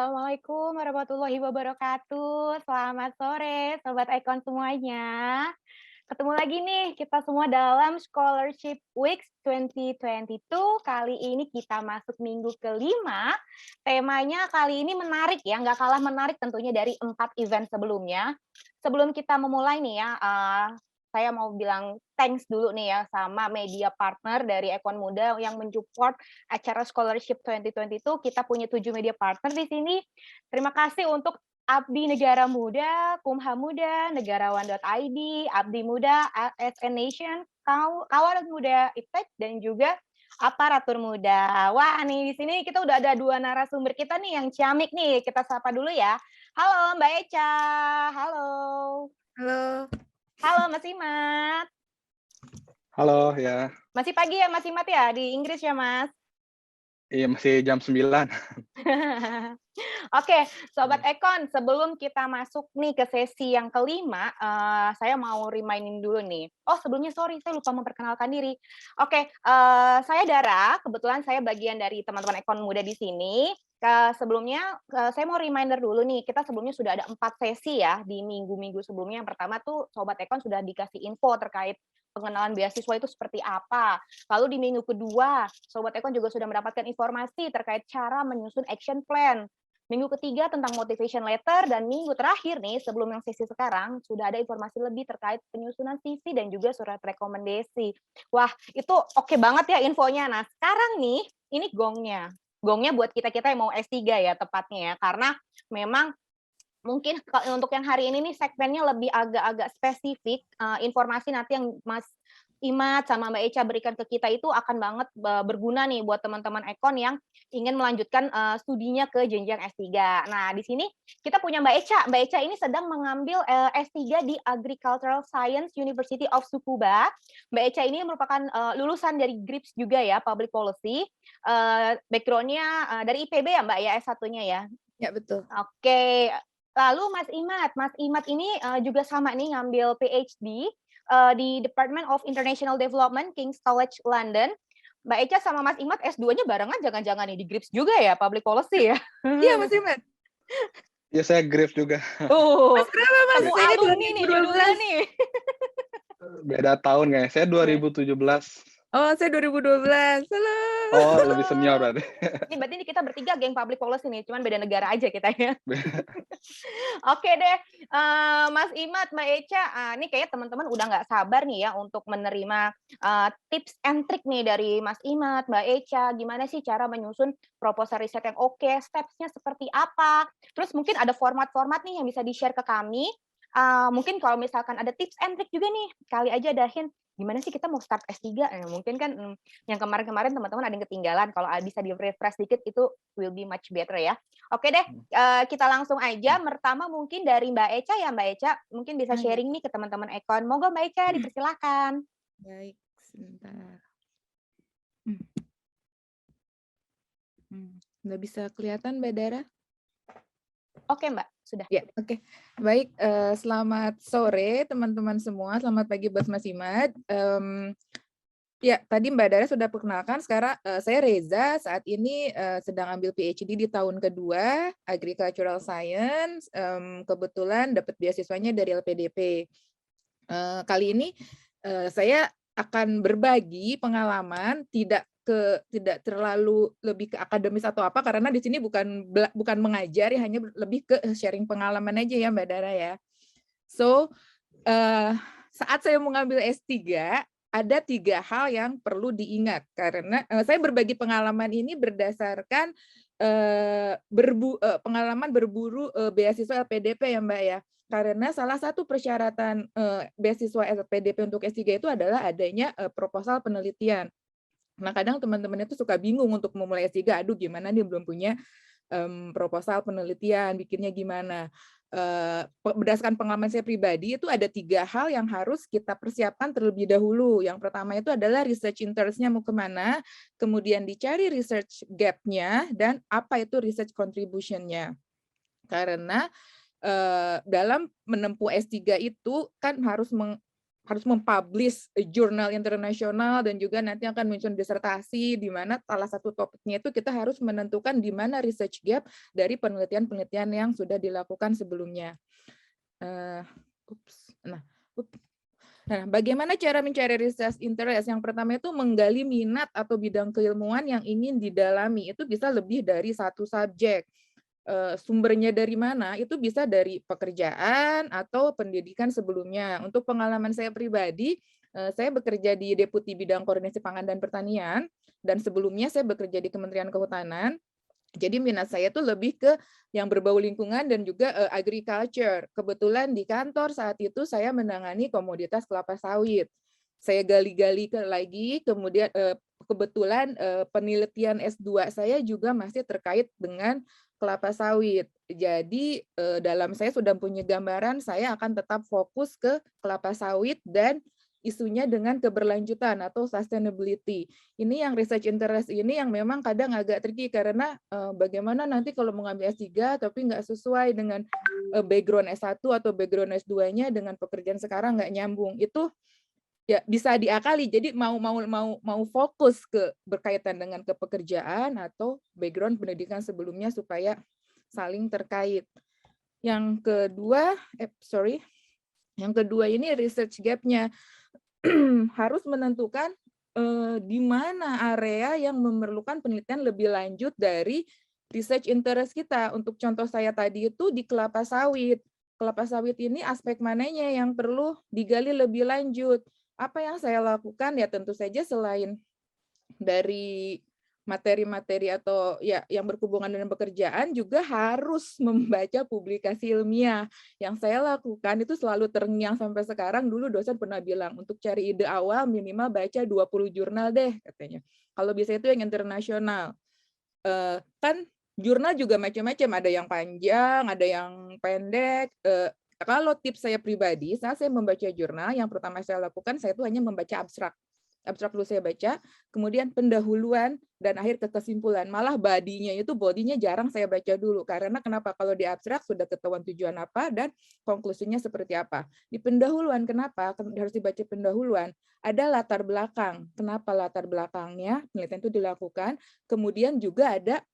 Assalamualaikum warahmatullahi wabarakatuh. Selamat sore, Sobat Icon semuanya. Ketemu lagi nih kita semua dalam Scholarship Week 2022. Kali ini kita masuk minggu kelima. Temanya kali ini menarik ya, nggak kalah menarik tentunya dari 4 event sebelumnya. Sebelum kita memulai nih ya, saya mau bilang thanks dulu nih ya sama media partner dari Econ Muda yang mensupport acara Scholarship 2022. Kita punya 7 media partner di sini. Terima kasih untuk Abdi Negara Muda, Kumham Muda, Negarawan.id, Abdi Muda, ASN Nation, Kawan Muda IPTEK, dan juga Aparatur Muda. Wah, nih di sini kita udah ada 2 narasumber kita nih yang ciamik nih. Kita sapa dulu ya. Halo Mbak Eca. Halo. Halo. Halo Mas Imat. Halo, ya. Masih pagi ya Mas Imat ya di Inggris ya Mas? Iya, masih jam 9. Oke, Sobat Econ, sebelum kita masuk nih ke sesi yang kelima, saya mau reminding dulu nih. Oh, sebelumnya sorry, saya lupa memperkenalkan diri. Oke, saya Dara, kebetulan saya bagian dari teman-teman Econ Muda di sini. Sebelumnya, saya mau reminder dulu nih, kita sebelumnya sudah ada 4 sesi ya di minggu-minggu sebelumnya. Yang pertama tuh Sobat Econ sudah dikasih info terkait pengenalan beasiswa itu seperti apa. Lalu di minggu kedua, Sobat Econ juga sudah mendapatkan informasi terkait cara menyusun action plan. Minggu ketiga tentang motivation letter, dan minggu terakhir nih, sebelum yang sesi sekarang, sudah ada informasi lebih terkait penyusunan CV dan juga surat rekomendasi. Wah, itu oke banget ya infonya. Nah, sekarang nih, ini gongnya. Gongnya buat kita-kita yang mau S3 ya tepatnya ya, karena memang mungkin untuk yang hari ini nih segmennya lebih agak-agak spesifik, informasi nanti yang Mas Imat sama Mbak Eca berikan ke kita itu akan banget berguna nih buat teman-teman Econ yang ingin melanjutkan studinya ke jenjang S3. Nah, di sini kita punya Mbak Eca. Mbak Eca ini sedang mengambil S3 di Agricultural Science University of Tsukuba. Mbak Eca ini merupakan lulusan dari GRIPS juga ya, Public Policy. Background-nya dari IPB ya Mbak ya, S1-nya ya? Ya, betul. Oke. Lalu Mas Imat ini juga sama nih ngambil PhD di Department of International Development, King's College London. Mbak Eca sama Mas Imat S2-nya barengan jangan-jangan nih di GRIPS juga ya, Public Policy ya? Iya, Mas Imat. Iya, saya GRIP juga. Mas berapa, Mas? Temu Saya alumni nih judulnya nih. Beda tahun kayaknya. Saya 2017. Oh, saya 2012. Halo. Oh, lebih senior berarti. Ini berarti kita bertiga geng Public Policy nih, cuman beda negara aja kita ya. Oke deh, Mas Imat, Mbak Eca, ini kayaknya teman-teman udah nggak sabar nih ya untuk menerima tips and trick nih dari Mas Imat, Mbak Eca, gimana sih cara menyusun proposal riset yang oke, steps-nya seperti apa, terus mungkin ada format-format nih yang bisa di-share ke kami. Mungkin kalau misalkan ada tips and trick juga nih, kali aja dahin gimana sih kita mau start S3, mungkin kan yang kemarin-kemarin teman-teman ada yang ketinggalan, kalau bisa di-refresh dikit itu will be much better ya. Oke deh, kita langsung aja. Pertama mungkin dari Mbak Eca ya, Mbak Eca mungkin bisa sharing nih ke teman-teman Econ. Monggo Mbak Eca, dipersilakan. Baik, sebentar. Nggak bisa kelihatan, Mbak Dara? Oke Mbak, sudah. Ya, oke. Baik, selamat sore teman-teman semua. Selamat pagi buat Mas Imat. Ya, tadi Mbak Dara sudah perkenalkan. Sekarang saya Reza, saat ini sedang ambil PhD di tahun kedua, Agricultural Science. Kebetulan dapat beasiswanya dari LPDP. Kali ini saya akan berbagi pengalaman, tidak terlalu lebih ke akademis atau apa, karena di sini bukan mengajar ya, hanya lebih ke sharing pengalaman aja ya Mbak Dara ya. So, saat saya mengambil S3, ada 3 hal yang perlu diingat, karena saya berbagi pengalaman ini berdasarkan pengalaman berburu beasiswa LPDP ya Mbak ya. Karena salah satu persyaratan beasiswa LPDP untuk S3 itu adalah adanya proposal penelitian. Nah, kadang teman-teman itu suka bingung untuk memulai S3, aduh gimana nih belum punya proposal penelitian, bikinnya gimana. Berdasarkan pengalaman saya pribadi, itu ada 3 hal yang harus kita persiapkan terlebih dahulu. Yang pertama itu adalah research interest-nya mau kemana, kemudian dicari research gap-nya, dan apa itu research contribution-nya. Karena dalam menempuh S3 itu kan harus mempublish jurnal internasional dan juga nanti akan muncul disertasi di mana salah satu topiknya itu kita harus menentukan di mana research gap dari penelitian-penelitian yang sudah dilakukan sebelumnya. Nah, bagaimana cara mencari research interest? Yang pertama itu menggali minat atau bidang keilmuan yang ingin didalami. Itu bisa lebih dari satu subjek. Sumbernya dari mana? Itu bisa dari pekerjaan atau pendidikan sebelumnya. Untuk pengalaman saya pribadi, saya bekerja di Deputi Bidang Koordinasi Pangan dan Pertanian, dan sebelumnya saya bekerja di Kementerian Kehutanan. Jadi minat saya tuh lebih ke yang berbau lingkungan dan juga agriculture. Kebetulan di kantor saat itu saya menangani komoditas kelapa sawit. Saya gali-gali lagi, kemudian kebetulan penelitian S2 saya juga masih terkait dengan kelapa sawit. Jadi dalam saya sudah punya gambaran, saya akan tetap fokus ke kelapa sawit dan isunya dengan keberlanjutan atau sustainability. Ini yang research interest ini yang memang kadang agak tricky karena bagaimana nanti kalau mengambil S3 tapi nggak sesuai dengan background S1 atau background S2-nya dengan pekerjaan sekarang nggak nyambung. Itu ya bisa diakali. Jadi mau fokus ke berkaitan dengan kepekerjaan atau background pendidikan sebelumnya supaya saling terkait. Yang kedua ini research gap-nya. Harus menentukan di mana area yang memerlukan penelitian lebih lanjut dari research interest kita. Untuk contoh saya tadi itu di kelapa sawit. Kelapa sawit ini aspek mananya yang perlu digali lebih lanjut. Apa yang saya lakukan ya tentu saja selain dari materi-materi atau ya yang berhubungan dengan pekerjaan juga harus membaca publikasi ilmiah. Yang saya lakukan itu selalu terngiang sampai sekarang. Dulu dosen pernah bilang untuk cari ide awal minimal baca 20 jurnal deh katanya. Kalau bisa itu yang internasional. Kan jurnal juga macam-macam, ada yang panjang, ada yang pendek. Kalau tips saya pribadi, saat saya membaca jurnal, yang pertama saya lakukan saya itu hanya membaca abstrak. Abstrak dulu saya baca, kemudian pendahuluan dan akhir ke kesimpulan. Malah bodinya jarang saya baca dulu. Karena kenapa? Kalau di abstrak sudah ketahuan tujuan apa dan konklusinya seperti apa. Di pendahuluan kenapa? Harus dibaca pendahuluan. Ada latar belakang. Kenapa latar belakangnya penelitian itu dilakukan. Kemudian juga ada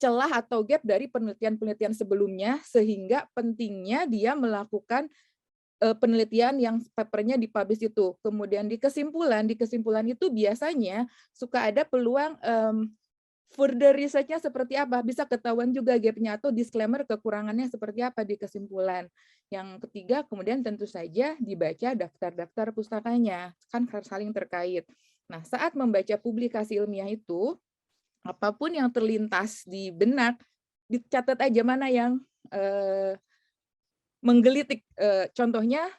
celah atau gap dari penelitian-penelitian sebelumnya sehingga pentingnya dia melakukan penelitian yang papernya dipublish itu. Kemudian di kesimpulan itu biasanya suka ada peluang further research-nya seperti apa, bisa ketahuan juga gap-nya atau disclaimer kekurangannya seperti apa di kesimpulan. Yang ketiga, kemudian tentu saja dibaca daftar-daftar pustakanya, kan saling terkait. Nah, saat membaca publikasi ilmiah itu, apapun yang terlintas di benak, dicatat aja mana yang menggelitik. Contohnya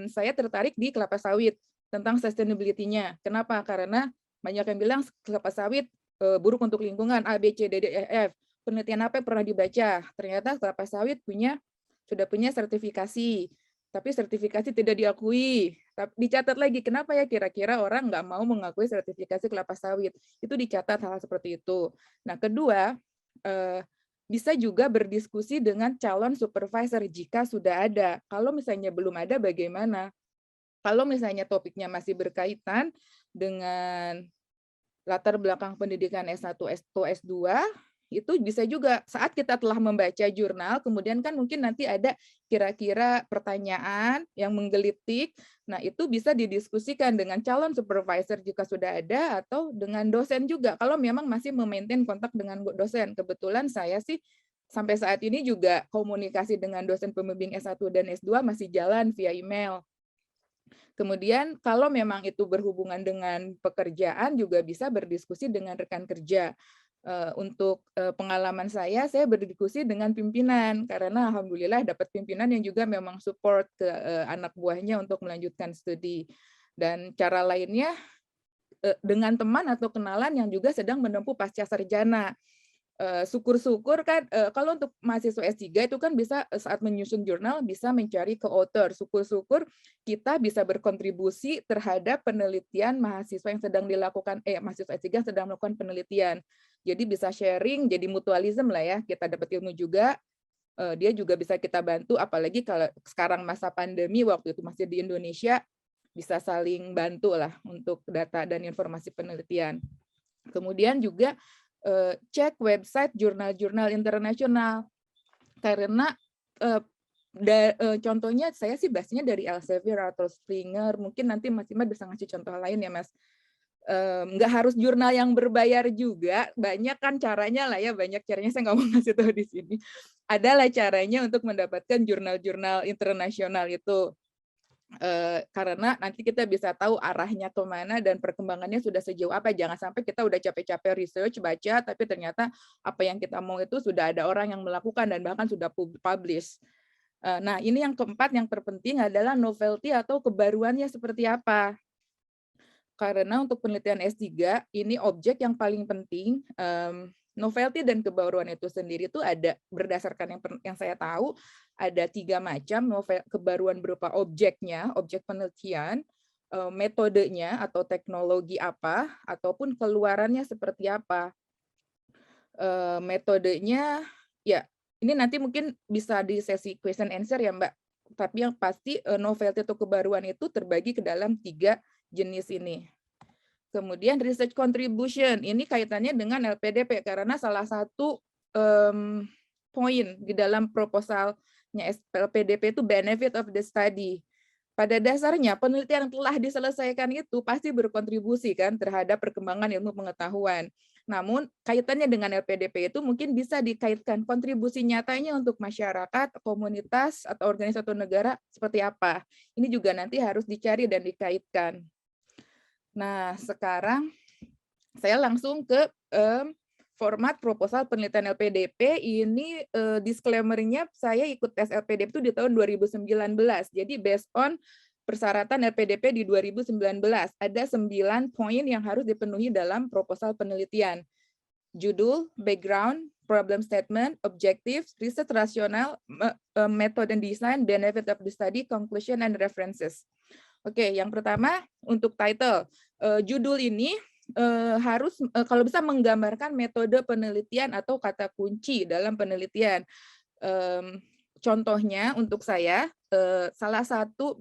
saya tertarik di kelapa sawit tentang sustainability-nya. Kenapa? Karena banyak yang bilang kelapa sawit buruk untuk lingkungan, A, B, C, D, E, F. Penelitian apa yang pernah dibaca? Ternyata kelapa sawit sudah punya sertifikasi, tapi sertifikasi tidak diakui. Dicatat lagi, kenapa ya kira-kira orang nggak mau mengakui sertifikasi kelapa sawit? Itu dicatat hal seperti itu. Nah, kedua, bisa juga berdiskusi dengan calon supervisor jika sudah ada. Kalau misalnya belum ada, bagaimana? Kalau misalnya topiknya masih berkaitan dengan latar belakang pendidikan S1, S2, S2, itu bisa juga saat kita telah membaca jurnal, kemudian kan mungkin nanti ada kira-kira pertanyaan yang menggelitik. Nah, itu bisa didiskusikan dengan calon supervisor jika sudah ada, atau dengan dosen juga, kalau memang masih memaintain kontak dengan dosen. Kebetulan saya sih sampai saat ini juga komunikasi dengan dosen pembimbing S1 dan S2 masih jalan via email. Kemudian kalau memang itu berhubungan dengan pekerjaan juga bisa berdiskusi dengan rekan kerja. Untuk pengalaman saya berdiskusi dengan pimpinan karena alhamdulillah dapat pimpinan yang juga memang support ke anak buahnya untuk melanjutkan studi. Dan cara lainnya dengan teman atau kenalan yang juga sedang menempuh pasca sarjana. Syukur-syukur kan kalau untuk mahasiswa S3 itu kan bisa saat menyusun jurnal bisa mencari co-author. Syukur-syukur kita bisa berkontribusi terhadap penelitian mahasiswa yang sedang dilakukan mahasiswa S3 yang sedang melakukan penelitian. Jadi bisa sharing, jadi mutualism lah ya. Kita dapat ilmu juga, dia juga bisa kita bantu, apalagi kalau sekarang masa pandemi, waktu itu masih di Indonesia, bisa saling bantu lah untuk data dan informasi penelitian. Kemudian juga cek website jurnal-jurnal internasional, karena contohnya saya sih bahasnya dari Elsevier atau Springer, mungkin nanti Mas Imad bisa ngasih contoh lain ya Mas. Nggak harus jurnal yang berbayar juga, banyak kan caranya lah ya, banyak caranya, saya nggak mau ngasih tahu di sini. Adalah caranya untuk mendapatkan jurnal-jurnal internasional itu. Karena nanti kita bisa tahu arahnya kemana dan perkembangannya sudah sejauh apa. Jangan sampai kita udah capek-capek research, baca, tapi ternyata apa yang kita mau itu sudah ada orang yang melakukan dan bahkan sudah publish. Nah, ini yang keempat, yang terpenting adalah novelty atau kebaruannya seperti apa. Karena untuk penelitian S3, ini objek yang paling penting. Novelty dan kebaruan itu sendiri itu ada, berdasarkan yang saya tahu, ada 3 macam kebaruan berupa objeknya, objek penelitian, metodenya atau teknologi apa, ataupun keluarannya seperti apa. Metodenya, ya ini nanti mungkin bisa di sesi question answer ya Mbak, tapi yang pasti novelty atau kebaruan itu terbagi ke dalam 3 jenis ini. Kemudian research contribution, ini kaitannya dengan LPDP, karena salah satu poin di dalam proposalnya LPDP itu benefit of the study. Pada dasarnya penelitian yang telah diselesaikan itu pasti berkontribusi kan terhadap perkembangan ilmu pengetahuan. Namun kaitannya dengan LPDP itu mungkin bisa dikaitkan kontribusi nyatanya untuk masyarakat, komunitas, atau organisasi atau negara seperti apa. Ini juga nanti harus dicari dan dikaitkan. Nah, sekarang saya langsung ke format proposal penelitian LPDP. Ini disclaimer-nya saya ikut tes LPDP itu di tahun 2019. Jadi based on persyaratan LPDP di 2019. Ada 9 poin yang harus dipenuhi dalam proposal penelitian. Judul, background, problem statement, objectives, research rasional, method and design, benefit of the study, conclusion, and references. Oke, yang pertama untuk title. Judul ini harus kalau bisa menggambarkan metode penelitian atau kata kunci dalam penelitian. Contohnya untuk saya, salah satu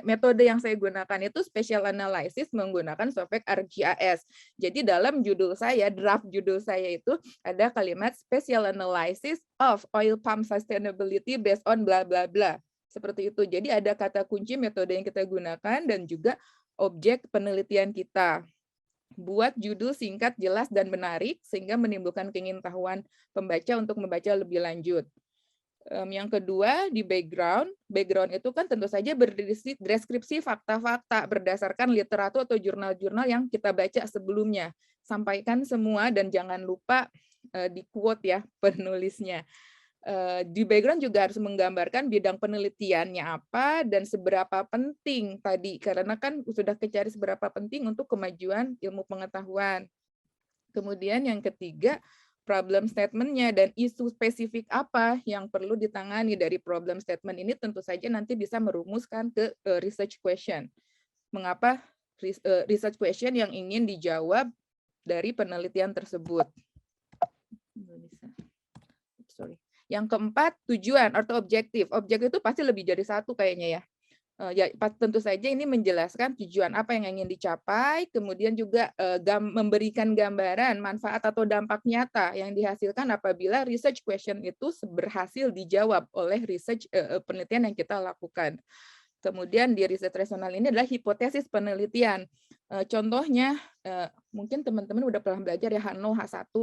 metode yang saya gunakan itu spatial analysis menggunakan software ArcGIS. Jadi dalam judul saya, draft judul saya itu ada kalimat spatial analysis of oil palm sustainability based on bla bla bla. Seperti itu. Jadi ada kata kunci metode yang kita gunakan dan juga objek penelitian kita. Buat judul singkat, jelas, dan menarik sehingga menimbulkan keingintahuan pembaca untuk membaca lebih lanjut. Yang kedua, di background. Background itu kan tentu saja berdeskripsi fakta-fakta berdasarkan literatur atau jurnal-jurnal yang kita baca sebelumnya. Sampaikan semua dan jangan lupa di quote ya penulisnya. Di background juga harus menggambarkan bidang penelitiannya apa dan seberapa penting tadi, karena kan sudah kecari seberapa penting untuk kemajuan ilmu pengetahuan. Kemudian yang ketiga, problem statement-nya dan isu spesifik apa yang perlu ditangani dari problem statement ini tentu saja nanti bisa merumuskan ke research question. Mengapa research question yang ingin dijawab dari penelitian tersebut. Sorry. Yang keempat, tujuan atau objektif. Objektif itu pasti lebih dari satu kayaknya ya. Ya, tentu saja ini menjelaskan tujuan apa yang ingin dicapai, kemudian juga memberikan gambaran manfaat atau dampak nyata yang dihasilkan apabila research question itu berhasil dijawab oleh research penelitian yang kita lakukan. Kemudian di riset rasional ini adalah hipotesis penelitian. Contohnya, mungkin teman-teman udah pernah belajar ya H0, H1.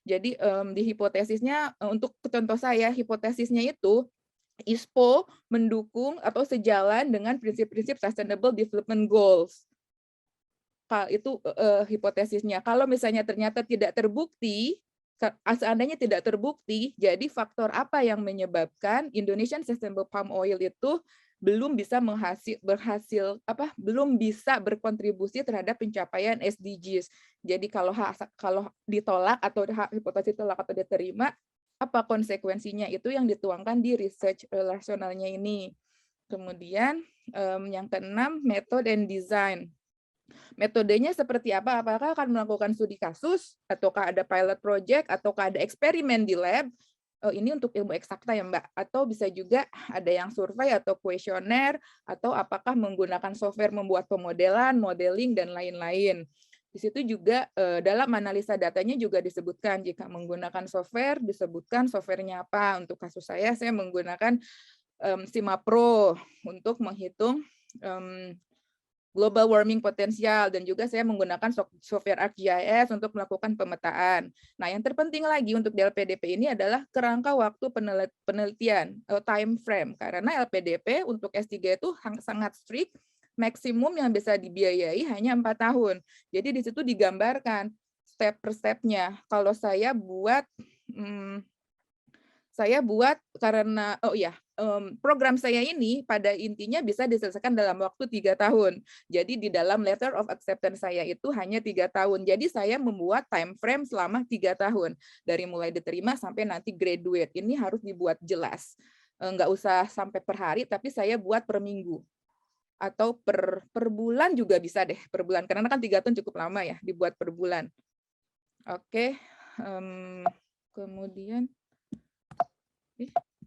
Jadi di hipotesisnya, untuk contoh saya, hipotesisnya itu ISPO mendukung atau sejalan dengan prinsip-prinsip Sustainable Development Goals. Itu hipotesisnya. Kalau misalnya ternyata tidak terbukti, seandainya tidak terbukti, jadi faktor apa yang menyebabkan Indonesian Sustainable Palm Oil itu belum bisa belum bisa berkontribusi terhadap pencapaian SDGs. Jadi kalau ditolak atau hipotesis ditolak atau diterima, apa konsekuensinya, itu yang dituangkan di research rasionalnya ini. Kemudian yang keenam, method and design. Metodenya seperti apa? Apakah akan melakukan studi kasus, ataukah ada pilot project, ataukah ada eksperimen di lab, ini untuk ilmu eksakta ya Mbak, atau bisa juga ada yang survei atau kuesioner, atau apakah menggunakan software membuat pemodelan, modeling, dan lain-lain. Di situ juga dalam analisa datanya juga disebutkan jika menggunakan software, disebutkan softwarenya apa. Untuk kasus saya menggunakan SIMAPRO untuk menghitung global warming potensial, dan juga saya menggunakan software ArcGIS untuk melakukan pemetaan. Nah, yang terpenting lagi untuk di LPDP ini adalah kerangka waktu penelitian atau time frame, karena LPDP untuk S3 itu sangat strict, maksimum yang bisa dibiayai hanya 4 tahun. Jadi di situ digambarkan step per stepnya. Kalau saya buat karena program saya ini pada intinya bisa diselesaikan dalam waktu 3 tahun. Jadi di dalam letter of acceptance saya itu hanya 3 tahun. Jadi saya membuat time frame selama 3 tahun. Dari mulai diterima sampai nanti graduate. Ini harus dibuat jelas. Nggak usah sampai per hari, tapi saya buat per minggu. Atau per bulan juga bisa deh, per bulan. Karena kan 3 tahun cukup lama ya, dibuat per bulan. Oke. Kemudian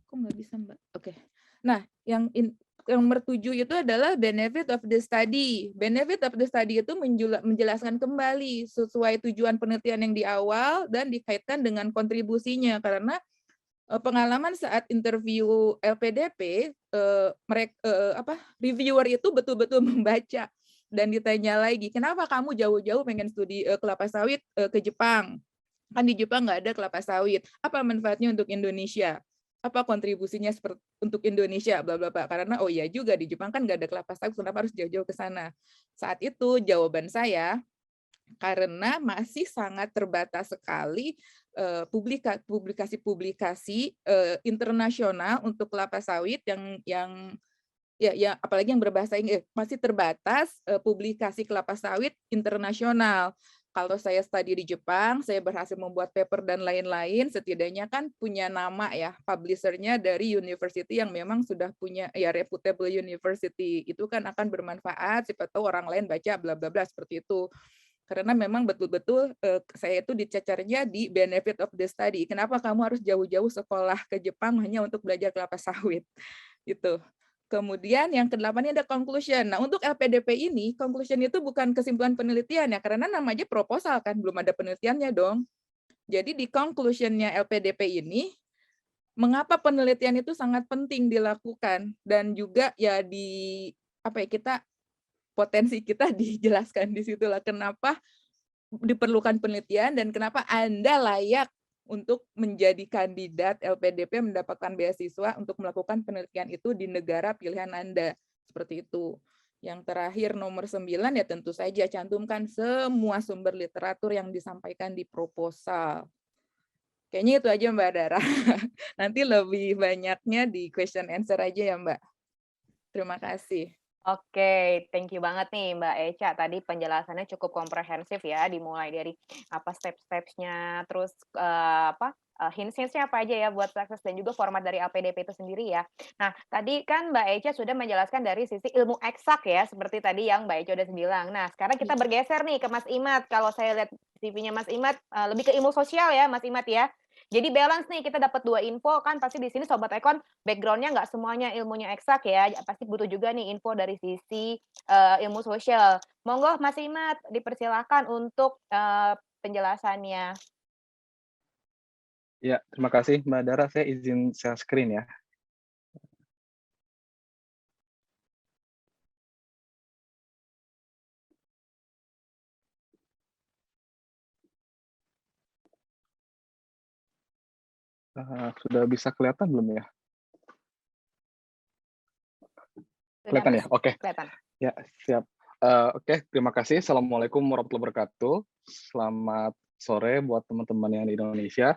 kok nggak bisa Mbak? Oke. Nah, yang nomor 7 itu adalah benefit of the study. Benefit of the study itu menjelaskan kembali sesuai tujuan penelitian yang di awal dan dikaitkan dengan kontribusinya, karena pengalaman saat interview LPDP, reviewer itu betul-betul membaca dan ditanya lagi, kenapa kamu jauh-jauh pengen studi kelapa sawit ke Jepang? Kan di Jepang nggak ada kelapa sawit. Apa manfaatnya untuk Indonesia? Apa kontribusinya untuk Indonesia, bla bla bla. Karena oh iya juga di Jepang kan nggak ada kelapa sawit, kenapa harus jauh-jauh ke sana? Saat itu jawaban saya, karena masih sangat terbatas sekali publikasi-publikasi internasional untuk kelapa sawit yang apalagi yang berbahasa Inggris, masih terbatas publikasi kelapa sawit internasional. Kalau saya studi di Jepang, saya berhasil membuat paper dan lain-lain, setidaknya kan punya nama ya, publisher-nya dari university yang memang sudah punya ya reputable university. Itu kan akan bermanfaat, siapa tahu orang lain baca bla bla bla seperti itu. Karena memang betul-betul saya itu dicecernya di benefit of the study. Kenapa kamu harus jauh-jauh sekolah ke Jepang hanya untuk belajar kelapa sawit? Gitu. Kemudian yang ke-8 ini ada conclusion. Nah, untuk LPDP ini, conclusion itu bukan kesimpulan penelitian ya, karena namanya proposal kan, belum ada penelitiannya dong. Jadi di conclusion-nya LPDP ini, mengapa penelitian itu sangat penting dilakukan, dan juga ya potensi kita dijelaskan di situlah kenapa diperlukan penelitian dan kenapa Anda layak untuk menjadi kandidat LPDP mendapatkan beasiswa untuk melakukan penelitian itu di negara pilihan Anda. Seperti itu. Yang terakhir nomor 9 ya tentu saja cantumkan semua sumber literatur yang disampaikan di proposal. Kayaknya itu aja Mbak Dara. Nanti lebih banyaknya di question answer aja ya Mbak. Terima kasih. Oke, thank you banget nih Mbak Echa. Tadi penjelasannya cukup komprehensif ya, dimulai dari apa step-stepsnya, terus hints-hintsnya apa aja ya buat sukses, dan juga format dari LPDP itu sendiri ya. Nah, tadi kan Mbak Echa sudah menjelaskan dari sisi ilmu eksak ya, seperti tadi yang Mbak Echa udah bilang. Nah, sekarang kita bergeser nih ke Mas Imad. Kalau saya lihat CV-nya Mas Imad, lebih ke ilmu sosial ya Mas Imad ya. Jadi balance nih, kita dapat 2 info kan, pasti di sini Sobat Ekon background-nya nggak semuanya ilmunya eksak ya, pasti butuh juga nih info dari sisi ilmu sosial. Monggo Mas Imad, dipersilakan untuk penjelasannya. Ya, terima kasih Mbak Dara. Saya izin share screen ya. Sudah bisa kelihatan belum ya? Kelihatan ya? Oke. Kelihatan. Ya, siap. Oke, terima kasih. Assalamualaikum warahmatullahi wabarakatuh. Selamat sore buat teman-teman yang di Indonesia.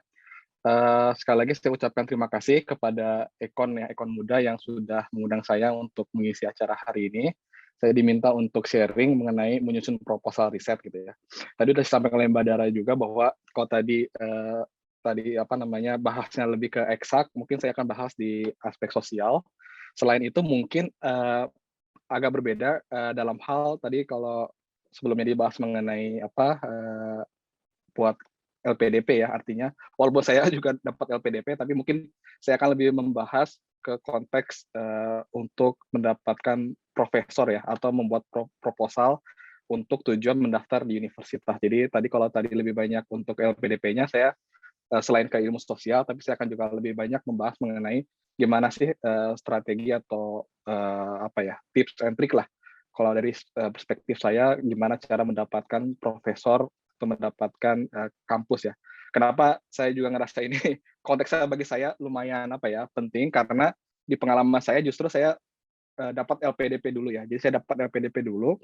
Sekali lagi saya ucapkan terima kasih kepada Ekon Muda yang sudah mengundang saya untuk mengisi acara hari ini. Saya diminta untuk sharing mengenai menyusun proposal riset gitu ya. Tadi sudah disampaikan oleh Mbak Dara juga bahwa kalau tadi bahasnya lebih ke eksak, mungkin saya akan bahas di aspek sosial. Selain itu mungkin agak berbeda dalam hal tadi kalau sebelumnya dibahas mengenai buat LPDP ya, artinya walaupun saya juga dapat LPDP, tapi mungkin saya akan lebih membahas ke konteks untuk mendapatkan profesor ya, atau membuat proposal untuk tujuan mendaftar di universitas. Jadi kalau tadi lebih banyak untuk LPDP-nya, saya selain ke ilmu sosial, tapi saya akan juga lebih banyak membahas mengenai gimana sih strategi atau tips and trick lah. Kalau dari perspektif saya, gimana cara mendapatkan profesor atau mendapatkan kampus ya. Kenapa saya juga ngerasa ini konteksnya bagi saya lumayan penting, karena di pengalaman saya justru saya dapat LPDP dulu ya. Jadi saya dapat LPDP dulu,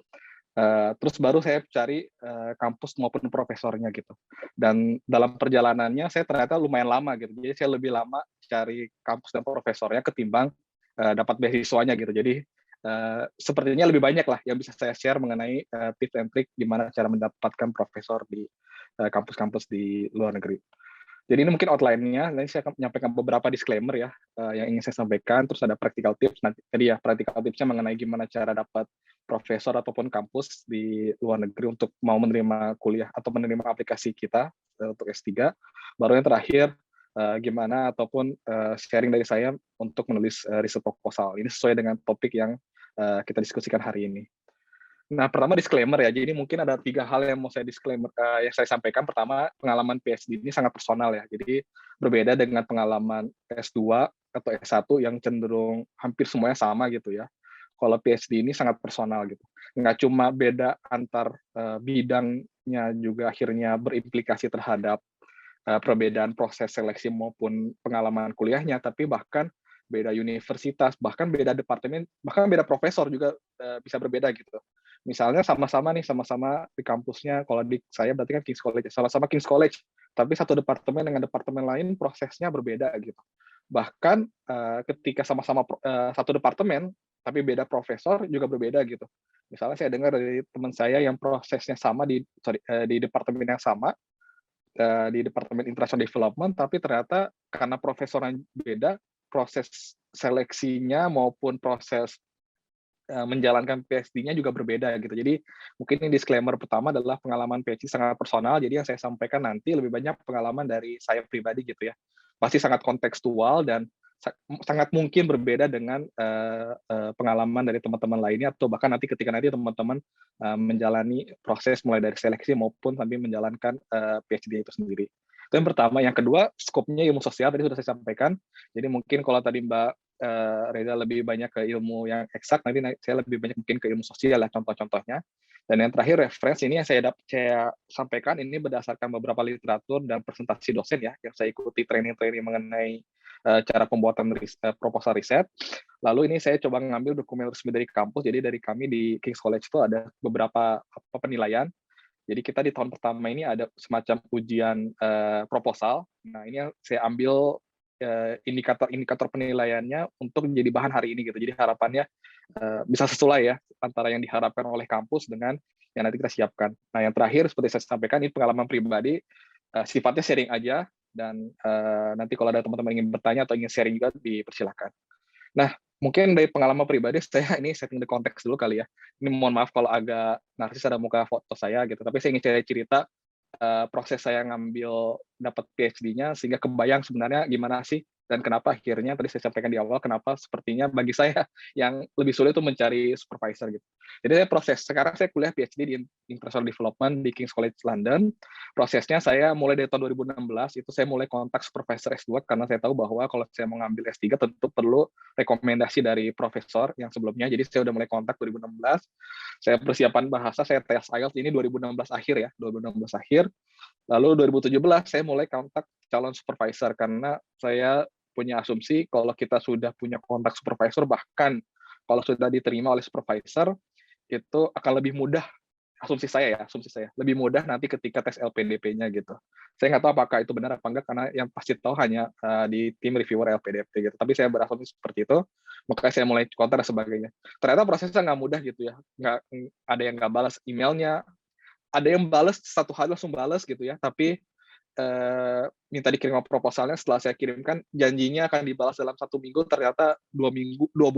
terus baru saya cari kampus maupun profesornya gitu. Dan dalam perjalanannya saya ternyata lumayan lama gitu. Jadi saya lebih lama cari kampus dan profesornya ketimbang dapat beasiswanya gitu. Jadi sepertinya lebih banyak lah yang bisa saya share mengenai tips and trick gimana cara mendapatkan profesor di kampus-kampus di luar negeri. Jadi ini mungkin outline-nya, nanti saya akan menyampaikan beberapa disclaimer ya yang ingin saya sampaikan, terus ada practical tips, nanti tadi ya practical tipsnya mengenai gimana cara dapat profesor ataupun kampus di luar negeri untuk mau menerima kuliah atau menerima aplikasi kita untuk S3. Baru yang terakhir, gimana ataupun sharing dari saya untuk menulis riset proposal. Ini sesuai dengan topik yang kita diskusikan hari ini. Nah, pertama disclaimer ya. Jadi mungkin ada 3 hal yang mau saya disclaimer yang saya sampaikan. Pertama, pengalaman PhD ini sangat personal ya. Jadi berbeda dengan pengalaman S2 atau S1 yang cenderung hampir semuanya sama gitu ya. Kalau PhD ini sangat personal gitu. Nggak cuma beda antar bidangnya, juga akhirnya berimplikasi terhadap perbedaan proses seleksi maupun pengalaman kuliahnya, tapi bahkan beda universitas, bahkan beda departemen, bahkan beda profesor juga bisa berbeda gitu. Misalnya sama-sama di kampusnya, kalau di saya berarti kan King's College, sama-sama King's College, tapi satu departemen dengan departemen lain prosesnya berbeda gitu. Bahkan ketika sama-sama satu departemen, tapi beda profesor juga berbeda gitu. Misalnya saya dengar dari teman saya yang prosesnya sama di departemen yang sama, di Departemen International Development, tapi ternyata karena profesornya beda, proses seleksinya maupun proses menjalankan PhD-nya juga berbeda gitu. Jadi mungkin ini disclaimer pertama adalah pengalaman PhD sangat personal, jadi yang saya sampaikan nanti lebih banyak pengalaman dari saya pribadi gitu ya. Pasti sangat kontekstual dan sangat mungkin berbeda dengan pengalaman dari teman-teman lainnya, atau bahkan nanti ketika nanti teman-teman menjalani proses mulai dari seleksi maupun sampai menjalankan PhD itu sendiri. Itu yang pertama. Yang kedua, skopnya ilmu sosial tadi sudah saya sampaikan. Jadi mungkin kalau tadi Mbak Reza lebih banyak ke ilmu yang eksak, nanti saya lebih banyak mungkin ke ilmu sosial lah contoh-contohnya. Dan yang terakhir, referensi ini yang saya sampaikan ini berdasarkan beberapa literatur dan presentasi dosen ya, yang saya ikuti training-training mengenai cara pembuatan proposal riset. Lalu ini saya coba ngambil dokumen resmi dari kampus, jadi dari kami di King's College itu ada beberapa penilaian. Jadi kita di tahun pertama ini ada semacam ujian proposal. Nah ini yang saya ambil indikator penilaiannya untuk menjadi bahan hari ini gitu. Jadi harapannya bisa sesuai ya antara yang diharapkan oleh kampus dengan yang nanti kita siapkan. Nah yang terakhir seperti saya sampaikan ini pengalaman pribadi, sifatnya sharing aja, dan nanti kalau ada teman-teman ingin bertanya atau ingin sharing juga dipersilakan. Nah mungkin dari pengalaman pribadi saya ini setting the konteks dulu kali ya. Ini mohon maaf kalau agak narsis ada muka foto saya gitu, tapi saya ingin cerita proses saya ngambil dapat PhD-nya sehingga kebayang sebenarnya gimana sih dan kenapa akhirnya tadi saya sampaikan di awal kenapa sepertinya bagi saya yang lebih sulit itu mencari supervisor gitu. Jadi sekarang saya kuliah PhD di International Development di King's College London. Prosesnya saya mulai dari tahun 2016 itu saya mulai kontak supervisor S2 karena saya tahu bahwa kalau saya mau ngambil S3 tentu perlu rekomendasi dari profesor yang sebelumnya. Jadi saya udah mulai kontak 2016. Saya persiapan bahasa, saya tes IELTS ini 2016 akhir ya, 2016 akhir. Lalu 2017 saya mulai kontak calon supervisor karena saya punya asumsi kalau kita sudah punya kontak supervisor, bahkan kalau sudah diterima oleh supervisor, itu akan lebih mudah, asumsi saya, lebih mudah nanti ketika tes LPDP-nya gitu. Saya nggak tahu apakah itu benar apa enggak, karena yang pasti tahu hanya di tim reviewer LPDP gitu. Tapi saya berasumsi seperti itu, makanya saya mulai kontak dan sebagainya. Ternyata prosesnya nggak mudah gitu ya. Nggak, ada yang nggak balas emailnya, ada yang balas satu hari langsung balas gitu ya, tapi minta dikirim proposalnya, setelah saya kirimkan janjinya akan dibalas dalam 1 minggu, ternyata 2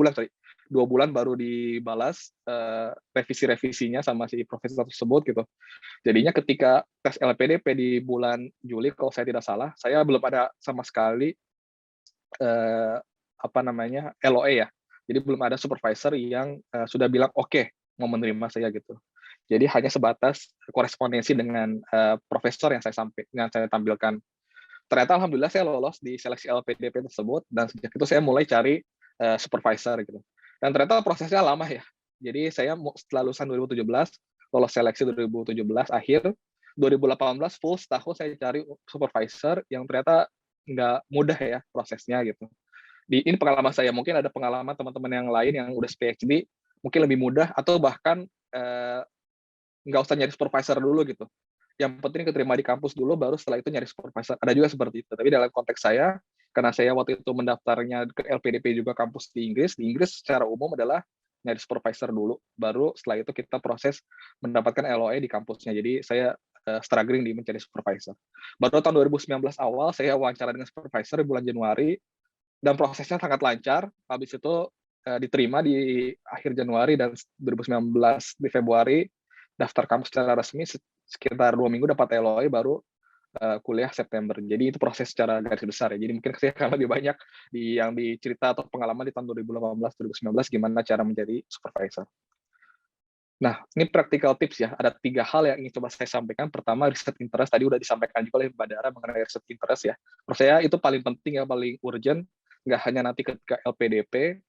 bulan baru dibalas revisi-revisinya sama si profesor tersebut gitu. Jadinya ketika tes LPDP di bulan Juli kalau saya tidak salah, saya belum ada sama sekali LOE ya. Jadi belum ada supervisor yang sudah bilang oke, mau menerima saya gitu. Jadi hanya sebatas korespondensi dengan profesor yang saya tampilkan. Ternyata alhamdulillah saya lolos di seleksi LPDP tersebut, dan sejak itu saya mulai cari supervisor gitu. Dan ternyata prosesnya lama ya. Jadi saya setelah lulusan 2017, lolos seleksi 2017 akhir, 2018 full setahun saya cari supervisor yang ternyata nggak mudah ya prosesnya gitu. Ini pengalaman saya, mungkin ada pengalaman teman-teman yang lain yang udah PhD mungkin lebih mudah, atau bahkan nggak usah nyari supervisor dulu gitu. Yang penting keterima di kampus dulu, baru setelah itu nyari supervisor. Ada juga seperti itu. Tapi dalam konteks saya, karena saya waktu itu mendaftarnya ke LPDP juga kampus di Inggris secara umum adalah nyari supervisor dulu, baru setelah itu kita proses mendapatkan LOE di kampusnya. Jadi saya struggling di mencari supervisor. Baru tahun 2019 awal saya wawancara dengan supervisor di bulan Januari, dan prosesnya sangat lancar. Habis itu diterima di akhir Januari, dan 2019 di Februari daftar kampus secara resmi, sekitar 2 minggu dapat LOE, baru kuliah September. Jadi itu proses secara garis besar ya. Jadi mungkin saya akan lebih banyak yang dicerita atau pengalaman di tahun 2018-2019 gimana cara menjadi supervisor. Nah, ini practical tips ya. Ada 3 hal yang ingin coba saya sampaikan. Pertama, riset interest. Tadi udah disampaikan juga oleh Mbak Dara mengenai riset interest ya. Menurut saya itu paling penting ya, paling urgent. Nggak hanya nanti ketika LPDP,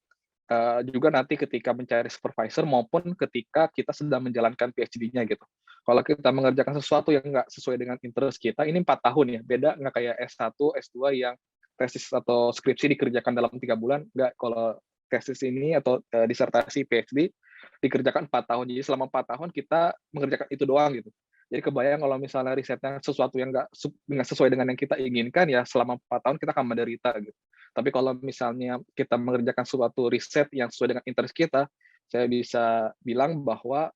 juga nanti ketika mencari supervisor maupun ketika kita sedang menjalankan PhD-nya gitu. Kalau kita mengerjakan sesuatu yang nggak sesuai dengan interest kita, ini 4 tahun ya, beda nggak kayak S1, S2 yang tesis atau skripsi dikerjakan dalam 3 bulan, nggak. Kalau tesis ini atau disertasi PhD dikerjakan 4 tahun, jadi selama 4 tahun kita mengerjakan itu doang gitu. Jadi kebayang kalau misalnya risetnya sesuatu yang nggak sesuai dengan yang kita inginkan, ya selama 4 tahun kita akan menderita gitu. Tapi kalau misalnya kita mengerjakan suatu riset yang sesuai dengan interest kita, saya bisa bilang bahwa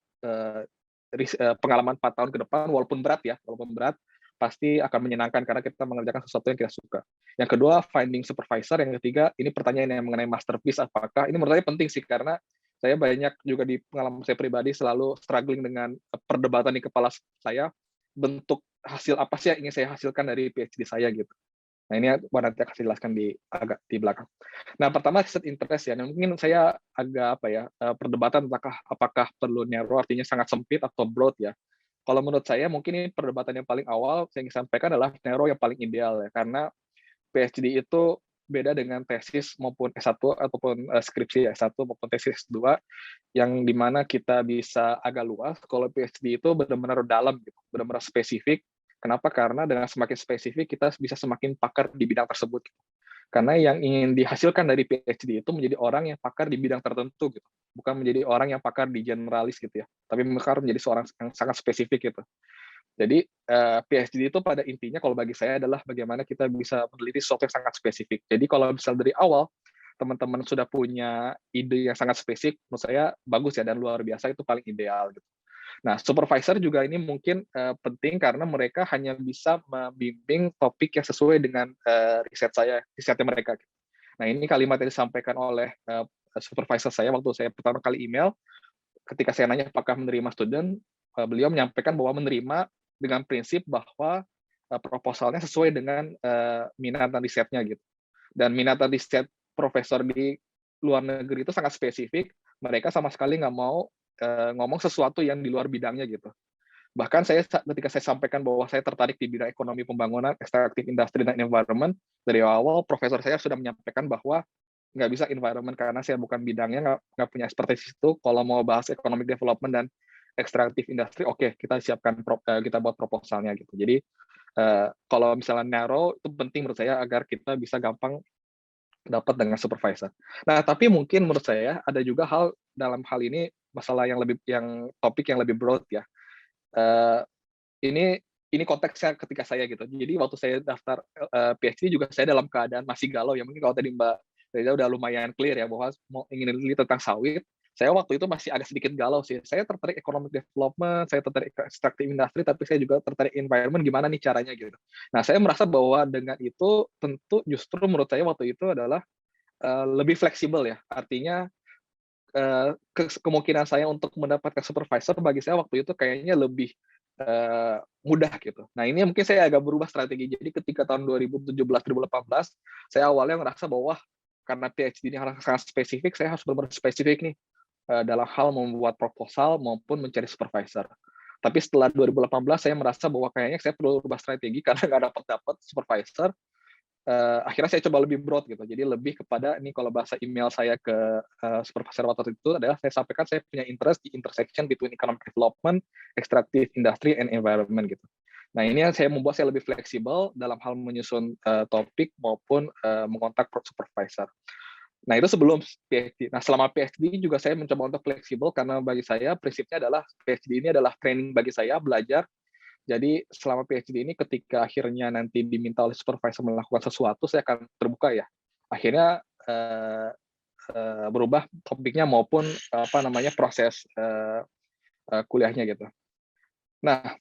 pengalaman 4 tahun ke depan, walaupun berat, pasti akan menyenangkan karena kita mengerjakan sesuatu yang kita suka. Yang kedua, finding supervisor. Yang ketiga, ini pertanyaan yang mengenai masterpiece, apakah ini menurut saya penting sih, karena saya banyak juga di pengalaman saya pribadi selalu struggling dengan perdebatan di kepala saya, bentuk hasil apa sih yang ingin saya hasilkan dari PhD saya gitu. Nah, ini nanti akan jelaskan agak di belakang. Nah, pertama riset interest ya. Nah, mungkin saya agak perdebatan apakah perlu narrow, artinya sangat sempit, atau broad ya. Kalau menurut saya mungkin ini perdebatan yang paling awal saya ingin sampaikan adalah narrow yang paling ideal ya, karena PhD itu beda dengan tesis maupun S1 ataupun skripsi S1 maupun tesis S2, yang dimana kita bisa agak luas. Kalau PhD itu benar-benar dalam gitu, benar-benar spesifik. Kenapa? Karena dengan semakin spesifik kita bisa semakin pakar di bidang tersebut. Karena yang ingin dihasilkan dari PhD itu menjadi orang yang pakar di bidang tertentu gitu, bukan menjadi orang yang pakar di generalis gitu ya, tapi pakar menjadi seorang yang sangat spesifik gitu. Jadi PhD itu pada intinya kalau bagi saya adalah bagaimana kita bisa meneliti sesuatu yang sangat spesifik. Jadi kalau misal dari awal teman-teman sudah punya ide yang sangat spesifik, menurut saya bagus ya, dan luar biasa, itu paling ideal gitu. Nah, supervisor juga ini mungkin penting karena mereka hanya bisa membimbing topik yang sesuai dengan risetnya mereka. Nah, ini kalimat yang disampaikan oleh supervisor saya waktu saya pertama kali email, ketika saya nanya apakah menerima student, beliau menyampaikan bahwa menerima dengan prinsip bahwa proposalnya sesuai dengan minat dan risetnya gitu. Dan minat dan riset profesor di luar negeri itu sangat spesifik, mereka sama sekali nggak mau ngomong sesuatu yang di luar bidangnya gitu. Bahkan ketika saya sampaikan bahwa saya tertarik di bidang ekonomi pembangunan, extractive industry dan environment, dari awal profesor saya sudah menyampaikan bahwa nggak bisa environment karena saya bukan bidangnya, nggak punya expertise itu. Kalau mau bahas economic development dan extractive industry, oke, kita siapkan kita buat proposalnya gitu. Jadi kalau misalnya narrow itu penting menurut saya agar kita bisa gampang dapat dengan supervisor. Nah, tapi mungkin menurut saya ada juga hal dalam hal ini, masalah yang topik yang lebih broad ya. Ini konteksnya ketika saya gitu. Jadi waktu saya daftar PhD juga saya dalam keadaan masih galau ya. Mungkin kalau tadi Mbak Reza udah lumayan clear ya bahwa ingin meneliti tentang sawit. saya waktu itu masih agak sedikit galau sih. Saya tertarik economic development, saya tertarik extractive industry, tapi saya juga tertarik environment, gimana nih caranya gitu. Nah, saya merasa bahwa dengan itu tentu justru menurut saya waktu itu adalah lebih fleksibel ya. Artinya kemungkinan saya untuk mendapatkan supervisor bagi saya waktu itu kayaknya lebih mudah gitu. Nah, ini mungkin saya agak berubah strategi. Jadi ketika tahun 2017-2018, saya awalnya ngerasa bahwa karena PhD ini sangat spesifik, saya harus benar-benar spesifik nih dalam hal membuat proposal maupun mencari supervisor. Tapi setelah 2018, saya merasa bahwa kayaknya saya perlu berubah strategi karena nggak dapat supervisor. Akhirnya saya coba lebih broad gitu. Jadi lebih kepada ini kalau bahasa email saya ke supervisor waktu itu adalah saya sampaikan saya punya interest di intersection between economic development, extractive industry, and environment gitu. Nah, ini yang saya membuat saya lebih fleksibel dalam hal menyusun topik maupun mengontak supervisor. Nah, itu sebelum PhD. Nah, selama PhD juga saya mencoba untuk fleksibel karena bagi saya prinsipnya adalah PhD ini adalah training bagi saya, belajar. Jadi selama PhD ini ketika akhirnya nanti diminta oleh supervisor melakukan sesuatu, saya akan terbuka ya. Akhirnya berubah topiknya maupun proses kuliahnya gitu. Nah,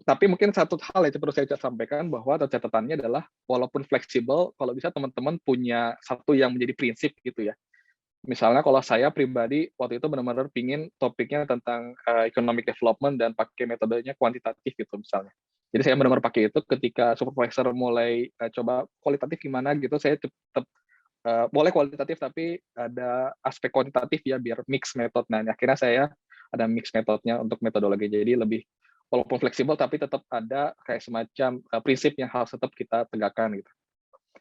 tapi mungkin satu hal yang perlu saya sampaikan bahwa catatannya adalah walaupun fleksibel, kalau bisa teman-teman punya satu yang menjadi prinsip gitu ya. Misalnya kalau saya pribadi waktu itu benar-benar pingin topiknya tentang economic development dan pakai metodenya kuantitatif gitu misalnya. Jadi saya benar-benar pakai itu ketika supervisor mulai coba kualitatif gimana gitu, saya tetap boleh kualitatif tapi ada aspek kuantitatif ya biar mix method. Nah, akhirnya saya ada mix metodenya untuk metodologi. Jadi lebih walaupun fleksibel tapi tetap ada kayak semacam prinsip yang harus tetap kita tegakkan gitu.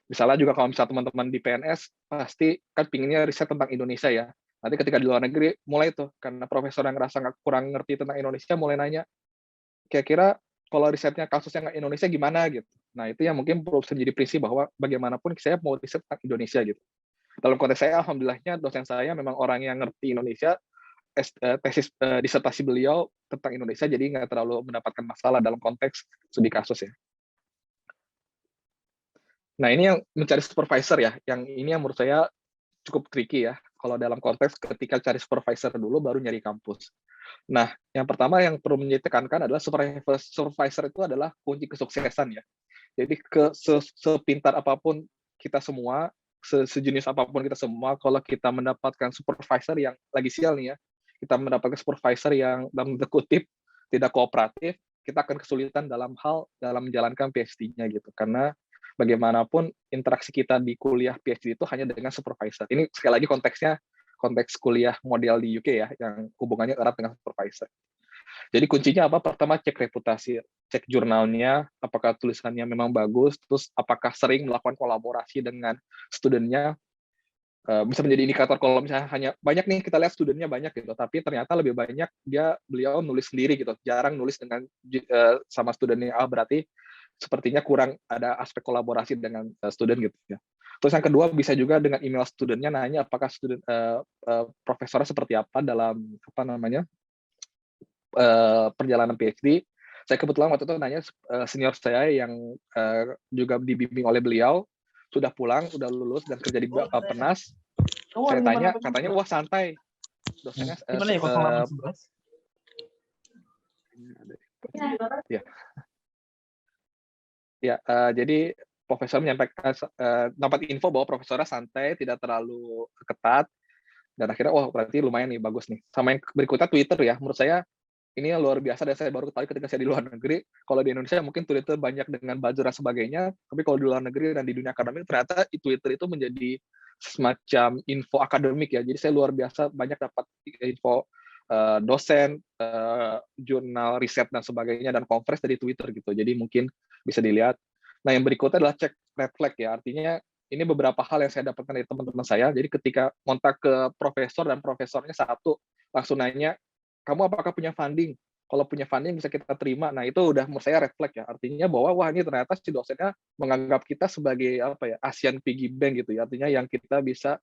Misalnya juga kalau misalnya teman-teman di PNS pasti kan pinginnya riset tentang Indonesia ya. Nanti ketika di luar negeri mulai tuh karena profesor yang ngerasa nggak kurang ngerti tentang Indonesia mulai nanya kira-kira kalau risetnya kasusnya nggak Indonesia gimana gitu. Nah, itu yang mungkin perlu menjadi prinsip bahwa bagaimanapun saya mau riset tentang Indonesia gitu. Dalam konteks saya alhamdulillahnya dosen saya memang orang yang ngerti Indonesia, tesis disertasi beliau tentang Indonesia jadi nggak terlalu mendapatkan masalah dalam konteks studi kasus ya. Nah, ini yang mencari supervisor ya, yang ini yang menurut saya cukup tricky ya, kalau dalam konteks ketika cari supervisor dulu baru nyari kampus. Nah, yang pertama yang perlu ditekankan adalah supervisor itu adalah kunci kesuksesan ya. Jadi sepintar apapun kita semua, sejenis apapun kita semua, kalau kita mendapatkan supervisor yang lagi sial nih ya, kita mendapatkan supervisor yang dalam tanda kutip tidak kooperatif, kita akan kesulitan dalam menjalankan PhD-nya gitu. Karena bagaimanapun interaksi kita di kuliah PhD itu hanya dengan supervisor. Ini sekali lagi konteksnya konteks kuliah model di UK ya, yang hubungannya erat dengan supervisor. Jadi kuncinya apa? Pertama cek reputasi, cek jurnalnya, apakah tulisannya memang bagus, terus apakah sering melakukan kolaborasi dengan studentnya, bisa menjadi indikator kalau misalnya hanya banyak nih kita lihat studentnya banyak gitu, tapi ternyata lebih banyak beliau nulis sendiri gitu, jarang nulis dengan sama studentnya, berarti sepertinya kurang ada aspek kolaborasi dengan student gitu ya. Terus yang kedua bisa juga dengan email studentnya nanya apakah student profesornya seperti apa dalam perjalanan PhD. Saya kebetulan waktu itu nanya senior saya yang juga dibimbing oleh beliau, sudah pulang, udah lulus dan kerja di Penas. Saya tanya, katanya wah santai. Dosennya gimana ya 0811? Ya. Ya, jadi profesor menyampaikan dapat info bahwa profesornya santai, tidak terlalu ketat, dan akhirnya wah berarti lumayan nih, bagus nih. Sama yang berikutnya Twitter ya, menurut saya ini yang luar biasa dan saya baru ketahui ketika saya di luar negeri. Kalau di Indonesia mungkin Twitter banyak dengan buzzer dan sebagainya, tapi kalau di luar negeri dan di dunia akademik ternyata Twitter itu menjadi semacam info akademik ya. Jadi saya luar biasa banyak dapat info dosen, jurnal riset dan sebagainya dan conference dari Twitter gitu. Jadi mungkin bisa dilihat. Nah, yang berikutnya adalah cek red flag ya. Artinya ini beberapa hal yang saya dapatkan dari teman-teman saya. Jadi ketika kontak ke profesor dan profesornya satu langsung nanya, kamu apakah punya funding? Kalau punya funding bisa kita terima. Nah, itu udah menurut saya red flag ya. Artinya bahwa wah ini ternyata si dosennya menganggap kita sebagai Asian piggy bank gitu ya. Artinya yang kita bisa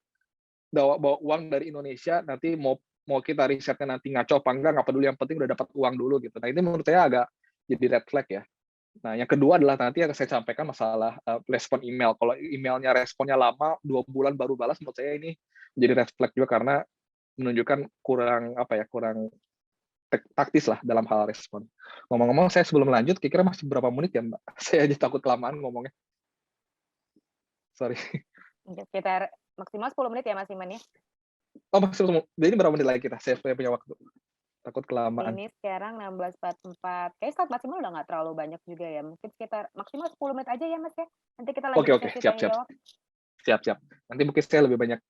bawa uang dari Indonesia, nanti mau kita risetnya nanti ngaco apa enggak peduli, yang penting udah dapat uang dulu gitu. Nah, ini menurut saya agak jadi red flag ya. Nah, yang kedua adalah nanti yang saya sampaikan masalah respon email. Kalau emailnya responnya lama, 2 bulan baru balas, menurut saya ini menjadi red flag juga karena menunjukkan kurang kurang taktis lah dalam hal respon. Ngomong-ngomong, saya sebelum lanjut, kira-kira masih berapa menit ya, Mbak? Saya aja takut kelamaan ngomongnya. Sorry. Sekitar maksimal 10 menit ya Mas Iman ya? Oh, maksudnya, jadi berapa menit lagi kita? Saya punya waktu. Takut kelamaan. Ini sekarang 16.44. Kayaknya saat maksimal udah nggak terlalu banyak juga ya. Mungkin sekitar maksimal 10 menit aja ya Mas ya. Nanti kita lanjut Oke, sesi siap. tanya jawab. Siap. Nanti mungkin saya lebih banyak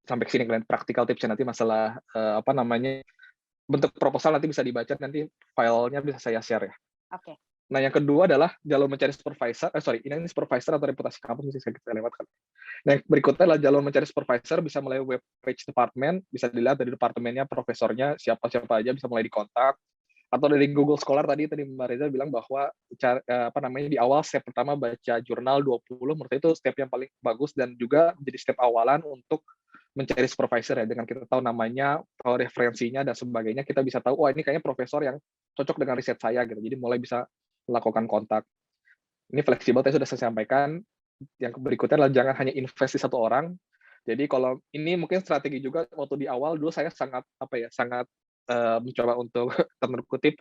sampai ke sini kalian praktikal tipsnya nanti masalah bentuk proposal nanti bisa dibaca, nanti filenya bisa saya share ya. Oke. Nah, yang kedua adalah jalur mencari supervisor. Ini supervisor atau reputasi kampus bisa kita lewatkan. Nah, yang berikutnya adalah jalur mencari supervisor bisa melalui web page department, bisa dilihat dari departemennya, profesornya, siapa aja bisa mulai dikontak. Atau dari Google Scholar tadi Mbak Reza bilang bahwa di awal step pertama baca jurnal 20, menurut saya itu step yang paling bagus dan juga menjadi step awalan untuk mencari supervisor ya. Dengan kita tahu namanya, tahu referensinya dan sebagainya, kita bisa tahu ini kayaknya profesor yang cocok dengan riset saya gitu. Jadi mulai bisa melakukan kontak. Ini fleksibel tadi sudah saya sampaikan. Yang berikutnya adalah jangan hanya invest di satu orang. Jadi kalau ini mungkin strategi juga waktu di awal dulu saya sangat mencoba untuk tanda kutip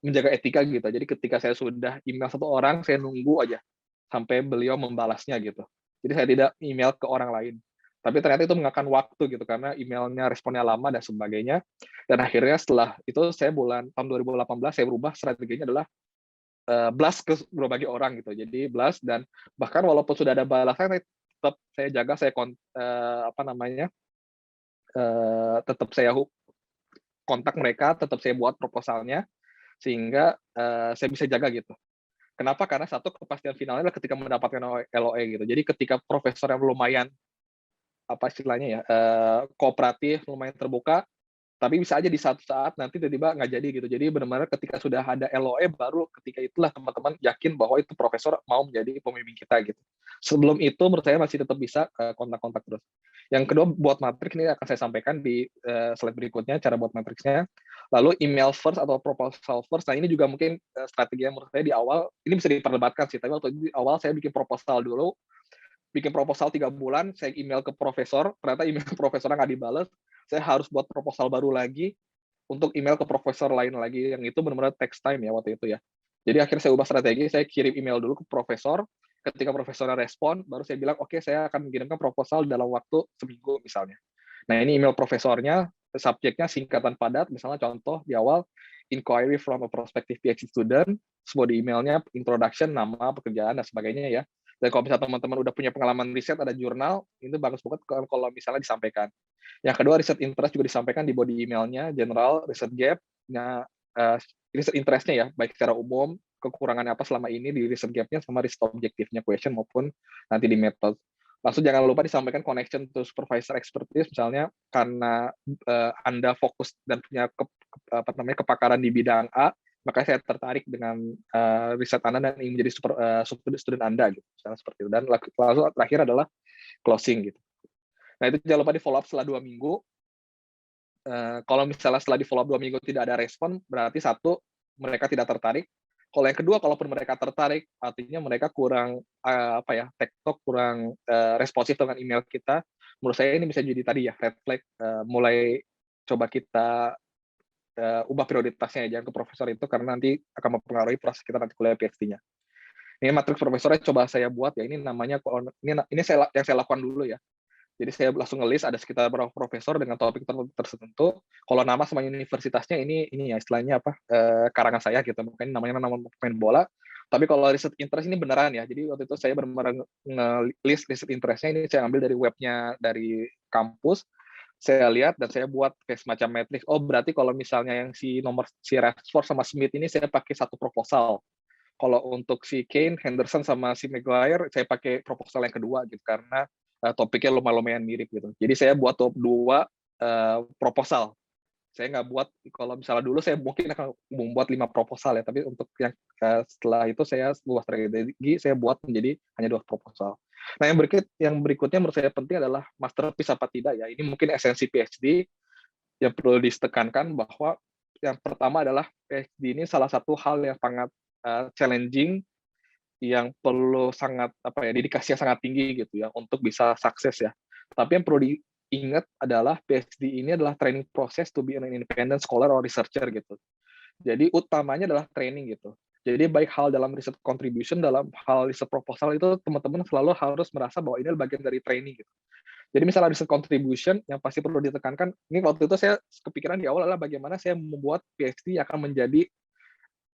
menjaga etika gitu. Jadi ketika saya sudah email satu orang, saya nunggu aja sampai beliau membalasnya gitu. Jadi saya tidak email ke orang lain. Tapi ternyata itu memakan waktu gitu karena emailnya responnya lama dan sebagainya. Dan akhirnya setelah itu saya tahun 2018 saya berubah strateginya adalah blast ke berbagai orang gitu. Jadi blast dan bahkan walaupun sudah ada balasan saya jaga tetap saya kontak mereka, tetap saya buat proposalnya, sehingga saya bisa jaga gitu. Kenapa? Karena satu, kepastian finalnya adalah ketika mendapatkan LOE gitu. Jadi ketika profesor yang lumayan, kooperatif, lumayan terbuka, tapi bisa aja di satu saat nanti tiba-tiba nggak jadi gitu. Jadi benar-benar ketika sudah ada LOE, baru ketika itulah teman-teman yakin bahwa itu profesor mau menjadi pembimbing kita gitu. Sebelum itu menurut saya masih tetap bisa kontak-kontak terus. Yang kedua, buat matriks ini akan saya sampaikan di slide berikutnya, cara buat matriksnya. Lalu email first atau proposal first. Nah ini juga mungkin strategi yang menurut saya di awal, ini bisa diperdebatkan sih, tapi waktu di awal saya bikin proposal dulu, bikin proposal 3 bulan, saya email ke profesor, ternyata email ke profesornya nggak dibalas, saya harus buat proposal baru lagi untuk email ke profesor lain lagi, yang itu benar-benar text time ya waktu itu ya. Jadi akhirnya saya ubah strategi, saya kirim email dulu ke profesor, ketika profesornya respon, baru saya bilang, oke, saya akan mengirimkan proposal dalam waktu seminggu misalnya. Nah ini email profesornya, subjeknya singkatan padat, misalnya contoh di awal, inquiry from a prospective PhD student, sebuah di emailnya, introduction, nama, pekerjaan, dan sebagainya ya. Dan kalau misalnya teman-teman udah punya pengalaman riset, ada jurnal, itu bagus banget kalau misalnya disampaikan. Yang kedua, riset interest juga disampaikan di body emailnya, general, riset gap, riset interestnya ya, baik secara umum, kekurangannya apa selama ini di riset gap-nya, sama riset objektifnya question maupun nanti di method. Langsung jangan lupa disampaikan connection to supervisor expertise, misalnya karena Anda fokus dan punya kepakaran di bidang A, makanya saya tertarik dengan riset Anda dan ingin menjadi student Anda gitu, misalnya seperti itu. Dan lalu terakhir adalah closing gitu. Nah itu jangan lupa di follow up setelah 2 minggu. Kalau misalnya setelah di follow up 2 minggu tidak ada respon, berarti satu, mereka tidak tertarik. Kalau yang kedua, kalaupun mereka tertarik, artinya mereka kurang tektok, kurang responsif dengan email kita. Menurut saya ini bisa jadi tadi ya red flag, mulai coba kita ubah prioritasnya ya, jangan ke profesor itu karena nanti akan mempengaruhi proses kita nanti kuliah PhD-nya. Ini matriks profesornya coba saya buat ya, ini namanya yang saya lakukan dulu ya. Jadi saya langsung nge-list ada sekitar beberapa profesor dengan topik tertentu. Kalau nama sama universitasnya ini ya istilahnya karangan saya gitu. Mungkin nama pemain bola. Tapi kalau riset interest ini beneran ya. Jadi waktu itu saya benar-benar nge-list riset interestnya ini saya ambil dari webnya dari kampus. Saya lihat dan saya buat kayak semacam matrix. Oh berarti kalau misalnya yang si Rashford sama Smith ini saya pakai satu proposal. Kalau untuk si Kane, Henderson sama si Maguire saya pakai proposal yang kedua gitu karena topiknya lumayan mirip gitu. Jadi saya buat top 2 proposal. Saya nggak buat, kalau misalnya dulu saya mungkin akan membuat 5 proposal ya, tapi untuk yang setelah itu saya buat strategi, saya buat menjadi hanya 2 proposal. Nah yang berikutnya menurut saya penting adalah masterpiece apa tidak ya. Ini mungkin esensi PhD yang perlu ditekankan bahwa yang pertama adalah PhD ini salah satu hal yang sangat challenging, yang perlu dedikasi yang sangat tinggi gitu ya untuk bisa sukses ya. Tapi yang perlu ingat adalah PhD ini adalah training process to be an independent scholar or researcher gitu. Jadi utamanya adalah training gitu. Jadi baik hal dalam research contribution, dalam hal research proposal itu teman-teman selalu harus merasa bahwa ini adalah bagian dari training gitu. Jadi misalnya research contribution yang pasti perlu ditekankan, ini waktu itu saya kepikiran di awal adalah bagaimana saya membuat PhD yang akan menjadi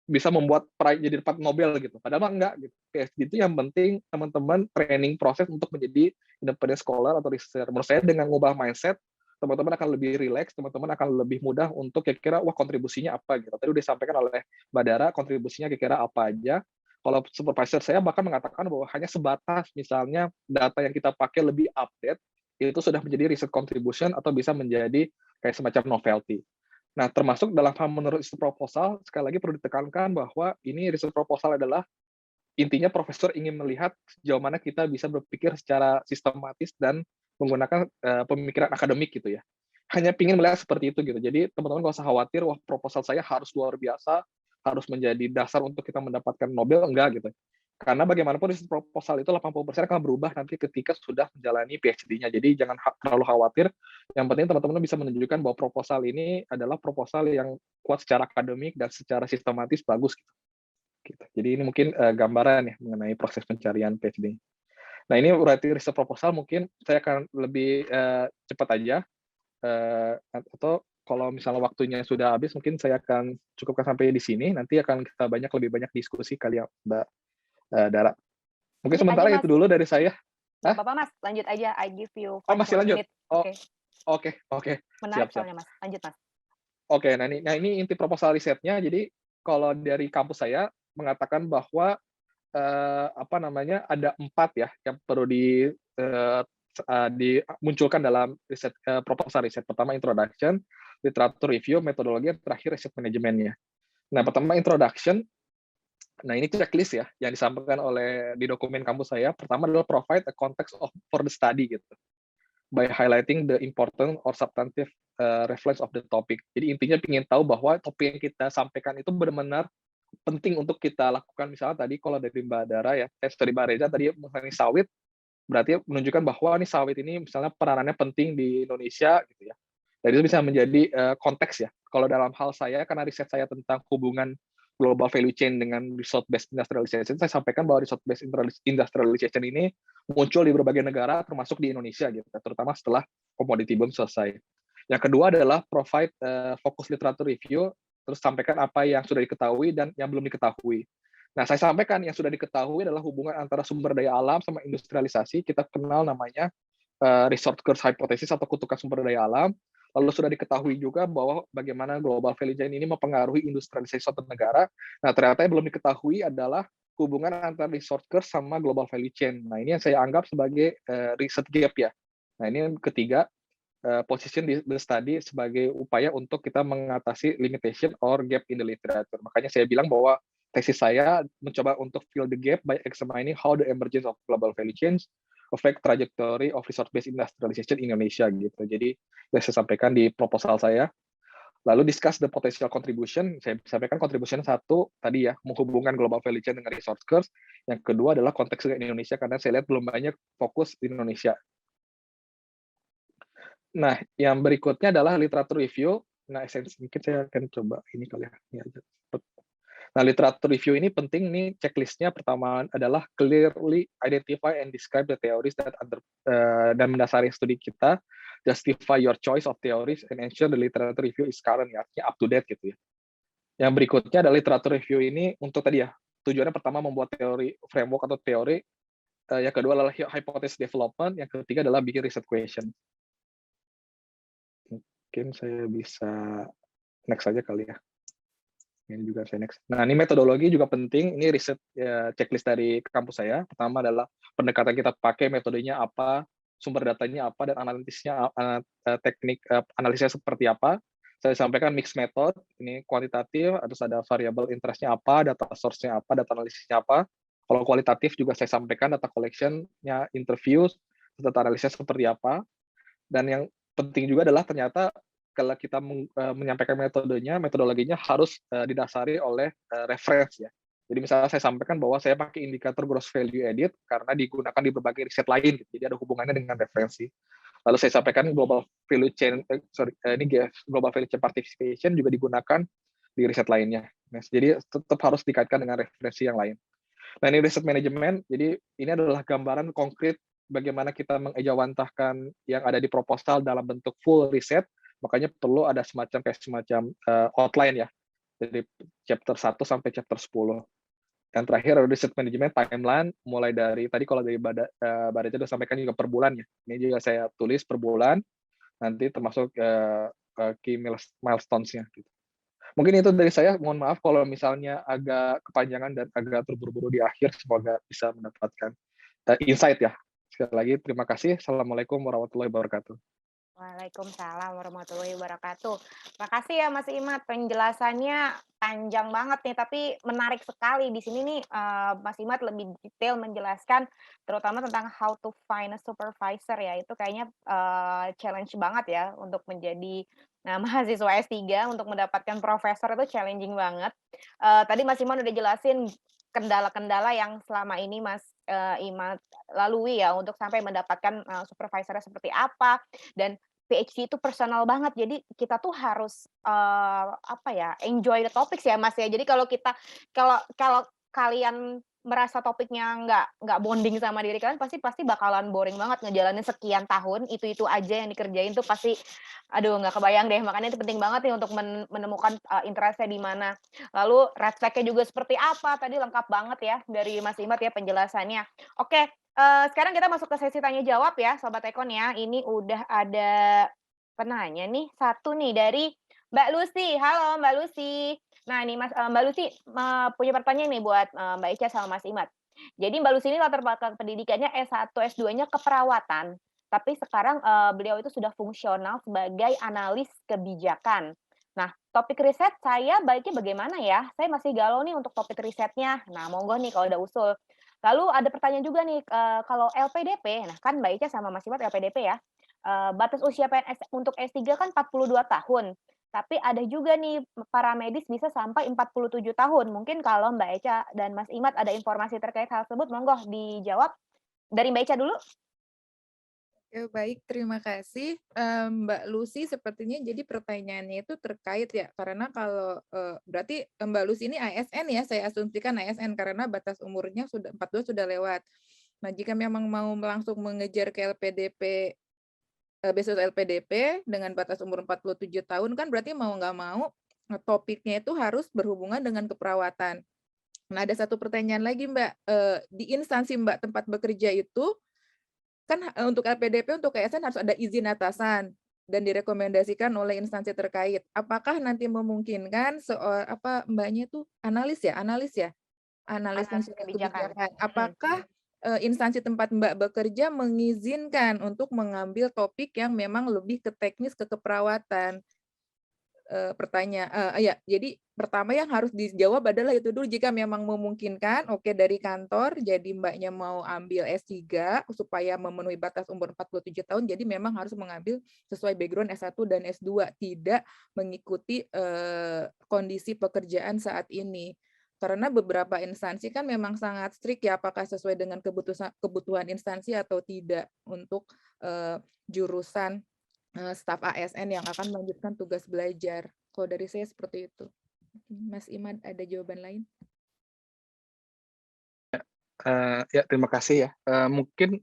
bisa membuat jadi dapat Nobel gitu. Padahal mah enggak gitu. PhD itu yang penting teman-teman training proses untuk menjadi independent scholar atau researcher. Menurut saya dengan mengubah mindset, teman-teman akan lebih rileks, teman-teman akan lebih mudah untuk kira-kira wah kontribusinya apa gitu. Tadi udah disampaikan oleh Mbak Dara kontribusinya kira-kira apa aja. Kalau supervisor saya bahkan mengatakan bahwa hanya sebatas misalnya data yang kita pakai lebih update itu sudah menjadi research contribution atau bisa menjadi kayak semacam novelty. Nah, termasuk dalam hal menurut research proposal, sekali lagi perlu ditekankan bahwa ini research proposal adalah intinya profesor ingin melihat sejauh mana kita bisa berpikir secara sistematis dan menggunakan pemikiran akademik gitu ya. Hanya ingin melihat seperti itu gitu. Jadi teman-teman nggak usah khawatir, wah proposal saya harus luar biasa, harus menjadi dasar untuk kita mendapatkan Nobel, enggak gitu. Karena bagaimanapun research proposal itu 80% akan berubah nanti ketika sudah menjalani PhD-nya. Jadi jangan terlalu khawatir. Yang penting teman-teman bisa menunjukkan bahwa proposal ini adalah proposal yang kuat secara akademik dan secara sistematis bagus gitu. Jadi ini mungkin gambaran ya mengenai proses pencarian PhD. Nah ini berarti research proposal mungkin saya akan lebih cepat aja. Atau kalau misalnya waktunya sudah habis, mungkin saya akan cukupkan sampai di sini. Nanti akan kita lebih banyak diskusi kali ya Mbak Dara. Mungkin Lanjut sementara aja, itu dulu dari saya. Nggak apa-apa, Mas. Lanjut aja. I give you Oh, masih lanjut? Oke. Oke. Menarik Siap. soalnya, Mas. Lanjut, Mas. Oke, nah ini inti proposal risetnya. Jadi kalau dari kampus saya mengatakan bahwa ada 4 ya yang perlu dimunculkan dalam riset proposal riset. Pertama introduction, literature review, metodologi, dan terakhir riset manajemennya. Nah, pertama introduction. Nah, ini checklist ya yang disampaikan di dokumen kampus saya. Pertama adalah provide a context for the study gitu. By highlighting the important or substantive reference of the topic. Jadi intinya ingin tahu bahwa topik yang kita sampaikan itu benar-benar penting untuk kita lakukan. Misalnya tadi kalau dari Mbak Dara ya, dari Mbak Reza tadi mengenai sawit, berarti menunjukkan bahwa nih sawit ini misalnya peranannya penting di Indonesia gitu ya. Dan itu bisa menjadi konteks ya. Kalau dalam hal saya, karena riset saya tentang hubungan global value chain dengan resource-based industrialization, saya sampaikan bahwa resource-based industrialization ini muncul di berbagai negara, termasuk di Indonesia, gitu, terutama setelah commodity boom selesai. Yang kedua adalah provide focus literature review, terus sampaikan apa yang sudah diketahui dan yang belum diketahui. Nah, saya sampaikan yang sudah diketahui adalah hubungan antara sumber daya alam sama industrialisasi. Kita kenal namanya resource curse hypothesis atau kutukan sumber daya alam. Lalu sudah diketahui juga bahwa bagaimana global value chain ini mempengaruhi industrialisasi suatu negara. Nah, ternyata yang belum diketahui adalah hubungan antara resource curse sama global value chain. Nah, ini yang saya anggap sebagai research gap ya. Nah, ini yang ketiga, position the study sebagai upaya untuk kita mengatasi limitation or gap in the literature. Makanya saya bilang bahwa tesis saya mencoba untuk fill the gap by examining how the emergence of global value chains affect trajectory of resource-based industrialization in Indonesia gitu. Jadi yang saya sampaikan di proposal saya. Lalu discuss the potential contribution. Saya sampaikan contribution satu tadi ya, menghubungkan global value chain dengan resource curse. Yang kedua adalah konteks Indonesia karena saya lihat belum banyak fokus di Indonesia. Nah, yang berikutnya adalah literature review. Nah, mungkin saya akan coba ini kali ya. Ini aja. Nah, literature review ini penting nih, checklistnya pertama adalah clearly identify and describe the theories that dan mendasari studi kita, justify your choice of theories and ensure the literature review is current, ya, artinya up to date gitu ya. Yang berikutnya adalah literature review ini untuk tadi ya, tujuannya pertama membuat teori framework atau teori, yang kedua adalah hypothesis development, yang ketiga adalah bikin research question. Mungkin saya bisa next aja kali ya. Ini juga saya next. Nah, ini metodologi juga penting. Ini riset checklist dari kampus saya. Pertama adalah pendekatan kita pakai, metodenya apa, sumber datanya apa, dan analisisnya teknik analisisnya seperti apa. Saya sampaikan mixed method. Ini kuantitatif, terus ada variable interest-nya apa, data source-nya apa, data analisisnya apa. Kalau kualitatif juga saya sampaikan data collection-nya, interviews, data analisisnya seperti apa. Dan yang penting juga adalah ternyata kalau kita menyampaikan metodologinya harus didasari oleh reference ya. Jadi misalnya saya sampaikan bahwa saya pakai indikator gross value added karena digunakan di berbagai riset lain, gitu. Jadi ada hubungannya dengan referensi. Lalu saya sampaikan global value chain, global value chain participation juga digunakan di riset lainnya. Nah, jadi tetap harus dikaitkan dengan referensi yang lain. Nah, ini riset manajemen, jadi ini adalah gambaran konkret bagaimana kita mengejawantahkan yang ada di proposal dalam bentuk full riset, makanya perlu ada semacam outline ya, dari chapter 1 sampai chapter 10. Yang terakhir ada riset manajemen timeline, mulai dari, tadi kalau dari Mbak Reza sudah sampaikan juga per bulan ya, ini juga saya tulis per bulan, nanti termasuk key milestones-nya. Gitu. Mungkin itu dari saya, mohon maaf kalau misalnya agak kepanjangan dan agak terburu-buru di akhir, semoga bisa mendapatkan insight ya. Sekali lagi terima kasih. Assalamualaikum warahmatullahi wabarakatuh. Waalaikumsalam warahmatullahi wabarakatuh. Makasih ya Mas Imad, penjelasannya panjang banget nih, tapi menarik sekali. Di sini nih Mas Imad lebih detail menjelaskan terutama tentang how to find a supervisor ya. Itu kayaknya challenge banget ya untuk menjadi mahasiswa S3 untuk mendapatkan profesor itu challenging banget. Tadi Mas Imad udah jelasin kendala-kendala yang selama ini Mas Imad lalui ya untuk sampai mendapatkan supervisornya seperti apa, dan PhD itu personal banget, jadi kita tuh harus enjoy the topics ya Mas ya. Jadi kalau kalian merasa topiknya nggak bonding sama diri kalian, pasti bakalan boring banget ngejalanin sekian tahun itu aja yang dikerjain tuh pasti, aduh nggak kebayang deh. Makanya itu penting banget nih untuk menemukan interest-nya di mana. Lalu red flag-nya juga seperti apa, tadi lengkap banget ya dari Mas Imad ya penjelasannya. Oke, sekarang kita masuk ke sesi tanya jawab ya Sobat Ekon ya. Ini udah ada penanya nih, satu nih dari Mbak Lucy. Halo Mbak Lucy. Nah ini Mbak Lucy punya pertanyaan nih buat Mbak Ica sama Mas Imad. Jadi Mbak Lucy ini latar belakang pendidikannya S1, S2-nya keperawatan. Tapi sekarang beliau itu sudah fungsional sebagai analis kebijakan. Nah, topik riset saya baiknya bagaimana ya? Saya masih galau nih untuk topik risetnya. Nah, monggo nih kalau ada usul. Lalu ada pertanyaan juga nih, kalau LPDP, nah kan Mbak Ica sama Mas Imad LPDP ya, batas usia PNS untuk S3 kan 42 tahun. Tapi ada juga nih para medis bisa sampai 47 tahun. Mungkin kalau Mbak Eca dan Mas Imad ada informasi terkait hal tersebut, monggo dijawab. Dari Mbak Eca dulu. Oke, baik, terima kasih. Mbak Lucy, sepertinya jadi pertanyaannya itu terkait ya, karena kalau berarti Mbak Lucy ini ASN ya, saya asumsikan ASN karena batas umurnya sudah 42 sudah lewat. Nah, jika memang mau langsung mengejar ke LPDP, beasiswa LPDP dengan batas umur 47 tahun kan berarti mau nggak mau topiknya itu harus berhubungan dengan keperawatan. Nah, ada satu pertanyaan lagi Mbak, di instansi Mbak tempat bekerja itu kan untuk LPDP, untuk ASN harus ada izin atasan dan direkomendasikan oleh instansi terkait. Apakah nanti memungkinkan Mbaknya itu analis konsultan kebijakan. Apakah instansi tempat Mbak bekerja mengizinkan untuk mengambil topik yang memang lebih ke teknis, ke keperawatan? Jadi pertama yang harus dijawab adalah itu dulu, jika memang memungkinkan, oke, dari kantor, jadi Mbaknya mau ambil S3 supaya memenuhi batas umur 47 tahun, jadi memang harus mengambil sesuai background S1 dan S2, tidak mengikuti kondisi pekerjaan saat ini. Karena beberapa instansi kan memang sangat strict ya, apakah sesuai dengan kebutuhan instansi atau tidak untuk jurusan staf ASN yang akan melanjutkan tugas belajar. Kalau dari saya seperti itu. Mas Imad, ada jawaban lain? Ya, terima kasih ya. Mungkin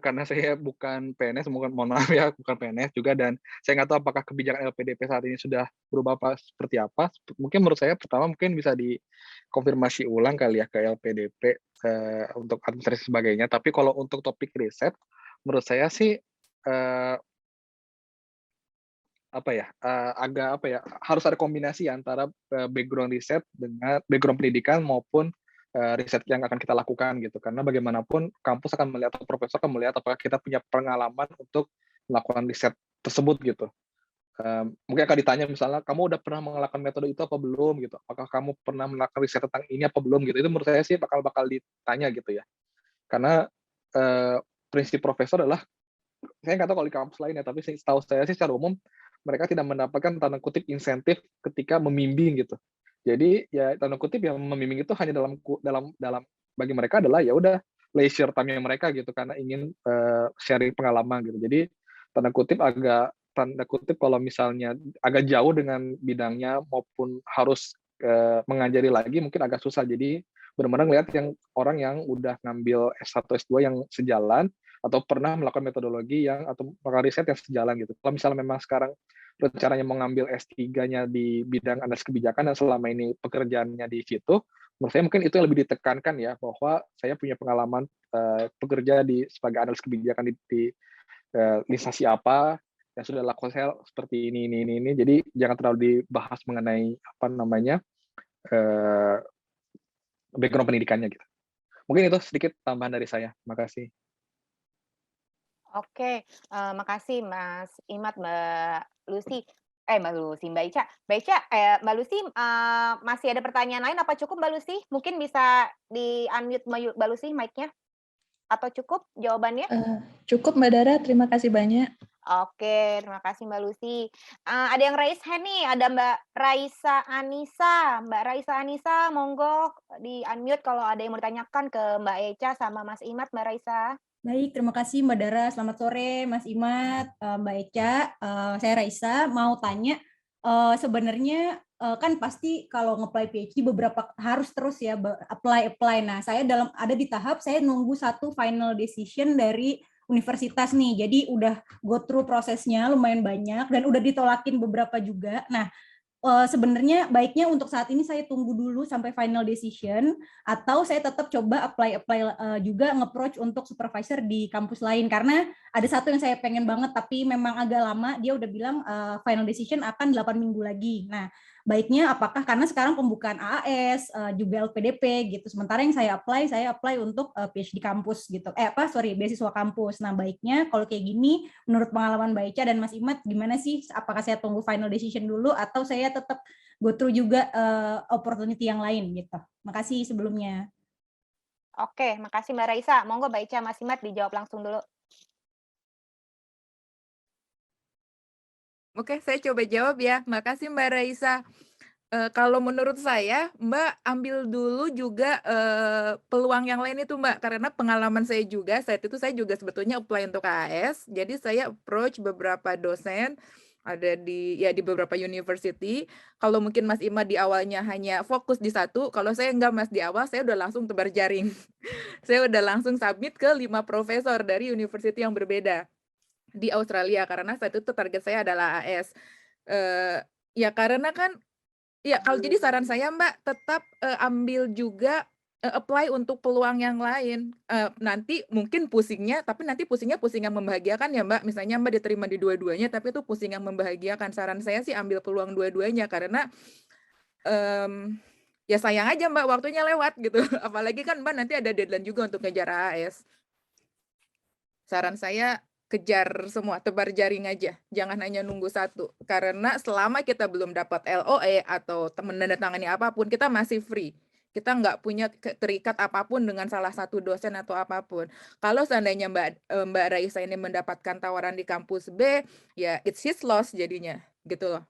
karena saya bukan PNS, mohon maaf ya, bukan PNS juga, dan saya nggak tahu apakah kebijakan LPDP saat ini sudah berubah seperti apa. Mungkin menurut saya pertama mungkin bisa dikonfirmasi ulang kali ya ke LPDP untuk administrasi sebagainya. Tapi kalau untuk topik riset, menurut saya sih harus ada kombinasi antara background riset dengan background pendidikan maupun riset yang akan kita lakukan gitu, karena bagaimanapun kampus akan melihat atau profesor akan melihat apakah kita punya pengalaman untuk melakukan riset tersebut gitu. Mungkin akan ditanya misalnya, kamu udah pernah melakukan metode itu apa belum gitu, apakah kamu pernah melakukan riset tentang ini apa belum gitu. Itu menurut saya sih bakal ditanya gitu ya, karena prinsip profesor adalah, saya nggak tahu kalau di kampus lain ya, tapi setahu saya sih secara umum mereka tidak mendapatkan tanda kutip insentif ketika membimbing gitu. Jadi ya tanda kutip yang membimbing itu hanya dalam bagi mereka adalah ya udah leisure time mereka gitu, karena ingin sharing pengalaman gitu. Jadi tanda kutip kalau misalnya agak jauh dengan bidangnya maupun harus mengajari lagi mungkin agak susah. Jadi benar-benar ngelihat yang orang yang udah ngambil S1 S2 yang sejalan atau pernah melakukan metodologi yang atau melakukan riset yang sejalan gitu. Kalau misalnya memang sekarang rencananya mau ngambil S3-nya di bidang analisis kebijakan dan selama ini pekerjaannya di situ, menurut saya mungkin itu yang lebih ditekankan ya, bahwa saya punya pengalaman bekerja sebagai analis kebijakan di instansi apa yang sudah lakukan saya seperti ini. Jadi jangan terlalu dibahas mengenai apa namanya background pendidikannya gitu. Mungkin itu sedikit tambahan dari saya. Makasih. Oke, makasih Mas Imad, Mbak Lucy. Mbak Ica. Mbak Lucy, masih ada pertanyaan lain apa cukup Mbak Lucy? Mungkin bisa di-unmute Mbak Lucy mic-nya? Atau cukup jawabannya? Cukup Mbak Dara, terima kasih banyak. Oke, terima kasih Mbak Lucy. Ada yang raise hand nih, ada Mbak Raisa Anissa. Mbak Raisa Anissa, monggo di-unmute kalau ada yang mau ditanyakan ke Mbak Eca sama Mas Imad, Mbak Raisa. Baik, terima kasih Mbak Dara. Selamat sore Mas Imad, Mbak Eca. Saya Raisa, mau tanya, sebenarnya kan pasti kalau nge-apply PhD beberapa harus terus ya apply. Nah, saya ada di tahap saya nunggu satu final decision dari universitas nih. Jadi udah go through prosesnya lumayan banyak dan udah ditolakin beberapa juga. Nah, sebenarnya baiknya untuk saat ini saya tunggu dulu sampai final decision atau saya tetap coba apply juga nge-approach untuk supervisor di kampus lain, karena ada satu yang saya pengen banget tapi memang agak lama, dia udah bilang final decision akan 8 minggu lagi. Nah, baiknya apakah karena sekarang pembukaan AAS juga LPDP gitu, sementara yang saya apply untuk PhD kampus gitu. Beasiswa kampus. Nah, baiknya kalau kayak gini menurut pengalaman Mbak Ica dan Mas Imad gimana sih? Apakah saya tunggu final decision dulu atau saya tetap go through juga opportunity yang lain gitu? Makasih sebelumnya. Oke, makasih Mbak Raisa. Monggo Mbak Ica, Mas Imad dijawab langsung dulu. Oke, saya coba jawab ya. Makasih Mbak Raisa. Kalau menurut saya, Mbak ambil dulu juga peluang yang lain itu Mbak, karena pengalaman saya juga, saat itu saya juga sebetulnya apply untuk AAS, jadi saya approach beberapa dosen, ada di beberapa university. Kalau mungkin Mas Imad di awalnya hanya fokus di satu, kalau saya enggak Mas, di awal saya udah langsung tebar jaring. Saya udah langsung submit ke 5 profesor dari university yang berbeda di Australia, karena saat itu target saya adalah AAS. Ya karena kan ya, kalau jadi saran saya Mbak, tetap ambil juga apply untuk peluang yang lain. Nanti mungkin pusingnya, tapi nanti pusing yang membahagiakan ya Mbak. Misalnya Mbak diterima di dua-duanya, tapi itu pusing yang membahagiakan. Saran saya sih ambil peluang dua-duanya, karena ya sayang aja Mbak, waktunya lewat gitu. Apalagi kan Mbak nanti ada deadline juga untuk ngejar AAS. Saran saya kejar semua, tebar jaring aja, jangan hanya nunggu satu, karena selama kita belum dapat LOE atau menandatangani apapun, kita masih free, kita nggak punya terikat apapun dengan salah satu dosen atau apapun. Kalau seandainya Mbak Raisa ini mendapatkan tawaran di kampus B, ya it's his loss jadinya, gitu loh.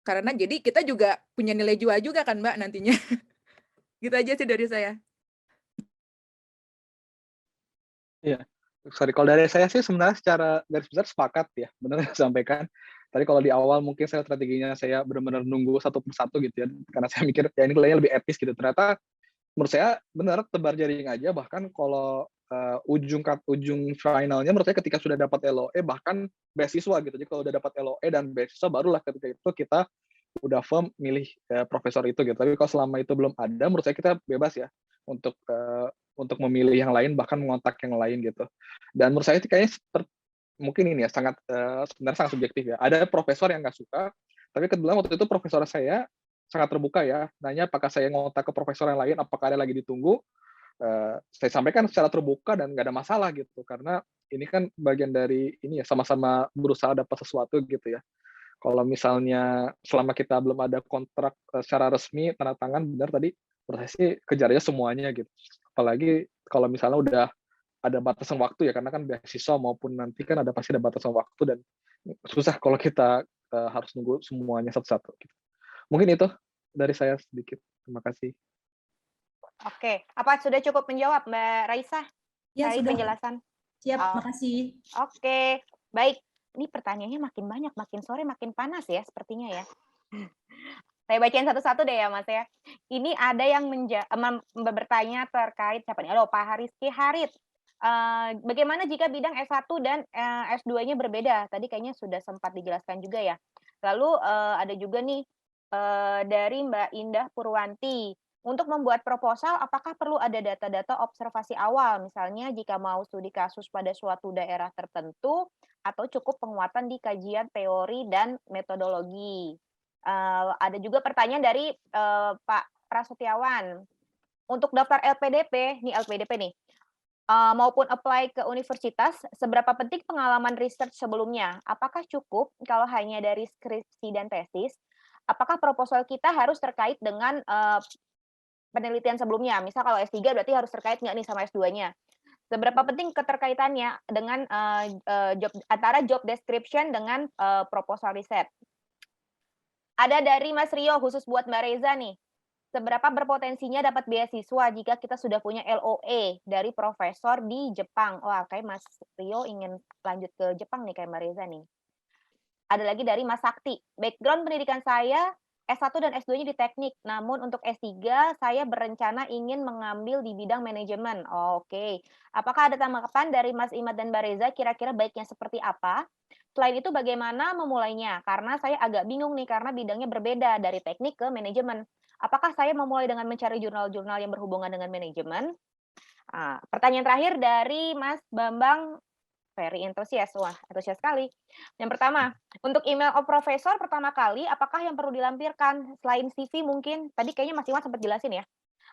Karena jadi kita juga punya nilai jual juga kan Mbak nantinya. Gitu aja sih dari saya. Iya. Sorry, kalau dari saya sih sebenarnya secara garis besar sepakat ya, benar yang disampaikan. Tadi kalau di awal mungkin saya strateginya saya benar-benar nunggu satu persatu gitu ya, karena saya mikir ya ini kayaknya lebih etis gitu. Ternyata menurut saya benar tebar jaring aja, bahkan kalau ujung finalnya menurut saya ketika sudah dapat LOE bahkan beasiswa gitu. Jadi kalau udah dapat LOE dan beasiswa barulah ketika itu kita udah firm milih profesor itu gitu. Tapi kalau selama itu belum ada, menurut saya kita bebas ya untuk memilih yang lain, bahkan mengontak yang lain gitu. Dan menurut saya itu kayaknya mungkin ini ya sebenarnya sangat subjektif ya. Ada profesor yang nggak suka, tapi kebetulan waktu itu profesor saya sangat terbuka ya, nanya apakah saya ngontak ke profesor yang lain, apakah ada lagi ditunggu. Saya sampaikan secara terbuka dan nggak ada masalah gitu, karena ini kan bagian dari ini ya, sama-sama berusaha dapat sesuatu gitu ya. Kalau misalnya selama kita belum ada kontrak secara resmi tanda tangan, benar tadi menurut saya sih kejar aja semuanya gitu. Apalagi kalau misalnya udah ada batasan waktu ya, karena kan beasiswa maupun nanti kan pasti ada batasan waktu dan susah kalau kita harus nunggu semuanya satu-satu gitu. Mungkin itu dari saya sedikit. Terima kasih. Oke, apa sudah cukup menjawab Mbak Raisa? Ya, Dari sudah. penjelasan. Siap, makasih. Oke, baik. Ini pertanyaannya makin banyak, makin sore makin panas ya sepertinya ya. Saya bacain satu-satu deh ya Mas ya. Ini ada yang bertanya terkait siapa nih? Halo Pak Hariski Harit. Bagaimana jika bidang S1 dan S2-nya berbeda? Tadi kayaknya sudah sempat dijelaskan juga ya. Lalu ada juga nih dari Mbak Indah Purwanti. Untuk membuat proposal, apakah perlu ada data-data observasi awal? Misalnya jika mau studi kasus pada suatu daerah tertentu, atau cukup penguatan di kajian teori dan metodologi. Ada juga pertanyaan dari Pak Prasetyawan. Untuk daftar LPDP nih, maupun apply ke universitas, seberapa penting pengalaman research sebelumnya? Apakah cukup kalau hanya dari skripsi dan tesis? Apakah proposal kita harus terkait dengan penelitian sebelumnya? Misal kalau S3 berarti harus terkait nggak nih sama S2-nya? Seberapa penting keterkaitannya dengan antara job description dengan proposal riset? Ada dari Mas Rio khusus buat Mbak Reza nih. Seberapa berpotensinya dapat beasiswa jika kita sudah punya LOE dari profesor di Jepang? Wah, kayak Mas Rio ingin lanjut ke Jepang nih kayak Mbak Reza nih. Ada lagi dari Mas Sakti. Background pendidikan saya S1 dan S2-nya di teknik, namun untuk S3 saya berencana ingin mengambil di bidang manajemen. Oke. Apakah ada tanggapan dari Mas Imad dan Mbak Reza kira-kira baiknya seperti apa? Selain itu bagaimana memulainya? Karena saya agak bingung nih karena bidangnya berbeda dari teknik ke manajemen. Apakah saya memulai dengan mencari jurnal-jurnal yang berhubungan dengan manajemen? Pertanyaan terakhir dari Mas Bambang, very antusias. Wah, antusias sekali. Yang pertama, untuk email of professor pertama kali, apakah yang perlu dilampirkan? Selain CV mungkin, tadi kayaknya Mas Iwan sempat jelasin ya.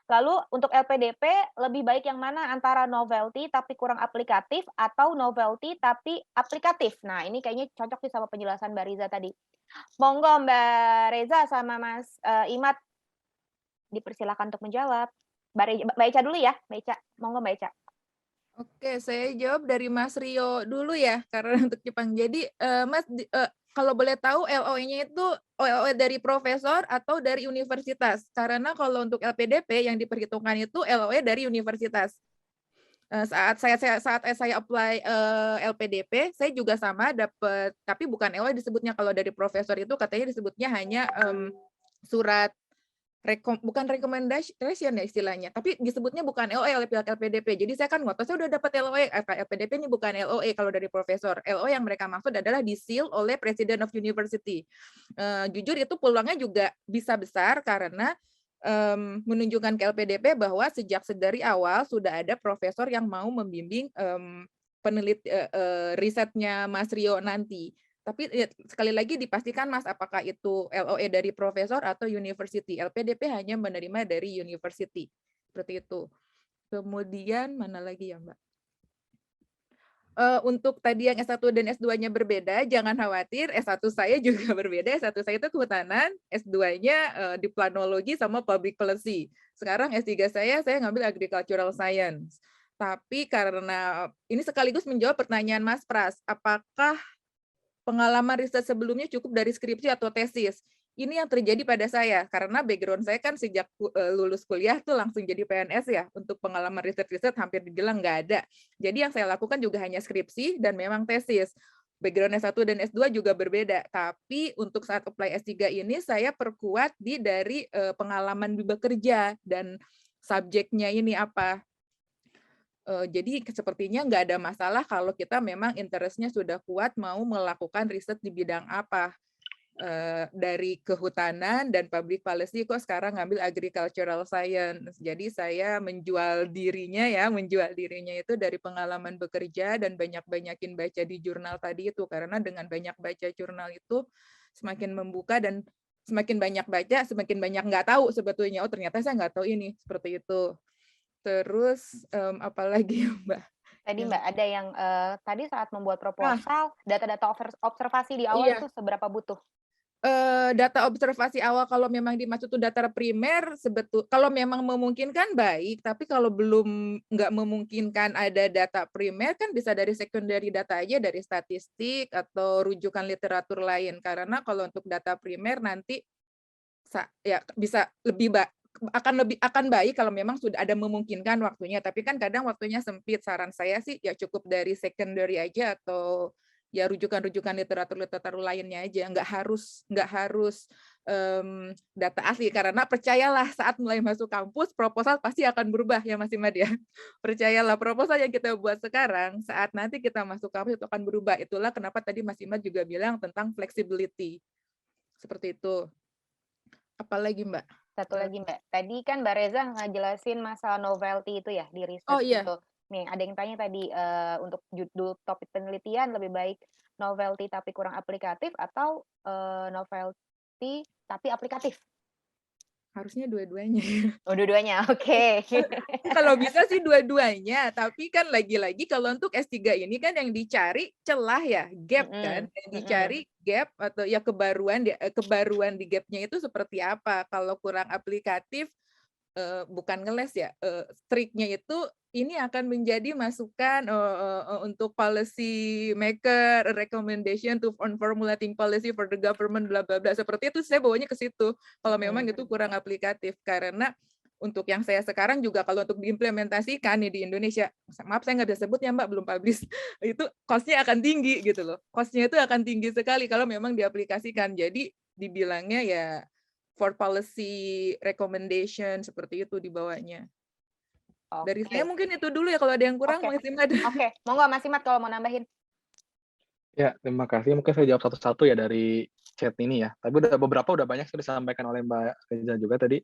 Lalu untuk LPDP, lebih baik yang mana antara novelty tapi kurang aplikatif atau novelty tapi aplikatif? Nah, ini kayaknya cocok sih sama penjelasan Mbak Riza tadi. Monggo Mbak Reza sama Mas Imad, dipersilakan untuk menjawab. Mbak Eca dulu ya, Mbak Eca. Monggo Mbak Eca. Oke, saya jawab dari Mas Rio dulu ya, karena untuk Jepang. Jadi, Mas, kalau boleh tahu LOE-nya itu LOE dari profesor atau dari universitas? Karena kalau untuk LPDP yang diperhitungkan itu LOE dari universitas. Saat saya apply LPDP, saya juga sama dapat, tapi bukan LOE disebutnya. Kalau dari profesor itu katanya disebutnya hanya surat bukan recommendation ya istilahnya, tapi disebutnya bukan LOE oleh pihak LPDP. Jadi saya kan ngotot, saya udah dapat LOE, LPDP ini bukan LOE kalau dari profesor. LOE yang mereka maksud adalah di-seal oleh President of University. Jujur itu peluangnya juga bisa besar karena menunjukkan ke LPDP bahwa sejak dari awal sudah ada profesor yang mau membimbing risetnya Mas Rio nanti. Tapi sekali lagi dipastikan Mas, apakah itu LOE dari profesor atau university. LPDP hanya menerima dari university. Seperti itu. Kemudian mana lagi ya Mbak? Untuk tadi yang S1 dan S2-nya berbeda, jangan khawatir, S1 saya juga berbeda. S1 saya itu kehutanan, S2-nya di planologi sama public policy. Sekarang S3 saya ngambil agricultural science. Tapi karena ini sekaligus menjawab pertanyaan Mas Pras, apakah pengalaman riset sebelumnya cukup dari skripsi atau tesis? Ini yang terjadi pada saya, karena background saya kan sejak lulus kuliah tuh langsung jadi PNS ya, untuk pengalaman riset-riset hampir dibilang nggak ada. Jadi yang saya lakukan juga hanya skripsi dan memang tesis. Background S1 dan S2 juga berbeda, tapi untuk saat apply S3 ini saya perkuat dari pengalaman bekerja dan subjeknya ini apa. Jadi sepertinya nggak ada masalah kalau kita memang interest-nya sudah kuat mau melakukan riset di bidang apa. Dari kehutanan dan public policy kok sekarang ngambil agricultural science. Jadi saya menjual dirinya itu dari pengalaman bekerja dan banyak-banyakin baca di jurnal tadi itu. Karena dengan banyak baca jurnal itu semakin membuka dan semakin banyak baca, semakin banyak nggak tahu sebetulnya. Oh ternyata saya nggak tahu ini, seperti itu. Terus apalagi Mbak? Tadi Mbak ada yang tadi saat membuat proposal, data-data observasi di awal itu seberapa butuh? Data observasi awal kalau memang dimaksud itu data primer, kalau memang memungkinkan baik, tapi kalau belum nggak memungkinkan ada data primer kan bisa dari secondary data aja, dari statistik atau rujukan literatur lain. Karena kalau untuk data primer nanti ya bisa akan baik kalau memang sudah ada memungkinkan waktunya, tapi kan kadang waktunya sempit. Saran saya sih ya cukup dari secondary aja atau ya rujukan-rujukan literatur lainnya aja, nggak harus data asli, karena percayalah saat mulai masuk kampus proposal pasti akan berubah ya Mas Imad ya. Percayalah proposal yang kita buat sekarang saat nanti kita masuk kampus itu akan berubah. Itulah kenapa tadi Mas Imad juga bilang tentang flexibility. Seperti itu. Apalagi Mbak? Satu lagi Mbak, tadi kan Mbak Reza ngejelasin masalah novelty itu ya di Oh research iya, itu. Nih ada yang tanya tadi untuk judul topik penelitian lebih baik novelty tapi kurang aplikatif atau novelty tapi aplikatif? harusnya dua-duanya. Oh, dua-duanya, oke. Kalau bisa sih dua-duanya, tapi kan lagi-lagi kalau untuk S3 ini kan yang dicari celah ya, gap kan, yang dicari gap atau ya kebaruan di gapnya itu seperti apa. Kalau kurang aplikatif, bukan ngeles ya, striknya itu ini akan menjadi masukan untuk policy maker, recommendation to on formulating policy for the government, bla bla bla. Seperti itu saya bawanya ke situ. Kalau memang itu kurang aplikatif, karena untuk yang saya sekarang juga kalau untuk diimplementasikan nih di Indonesia, maaf saya nggak bisa sebut ya Mbak, belum publish, itu cost-nya akan tinggi gitu loh. Cost-nya itu akan tinggi sekali kalau memang diaplikasikan. Jadi dibilangnya ya for policy recommendation seperti itu dibawanya. Dari saya mungkin itu dulu ya, kalau ada yang kurang Mas Imad. Oke, monggo Mas Imad kalau mau nambahin. Ya, terima kasih. Mungkin saya jawab satu-satu ya dari chat ini ya. Tapi beberapa udah banyak sudah disampaikan oleh Mbak Reza juga tadi.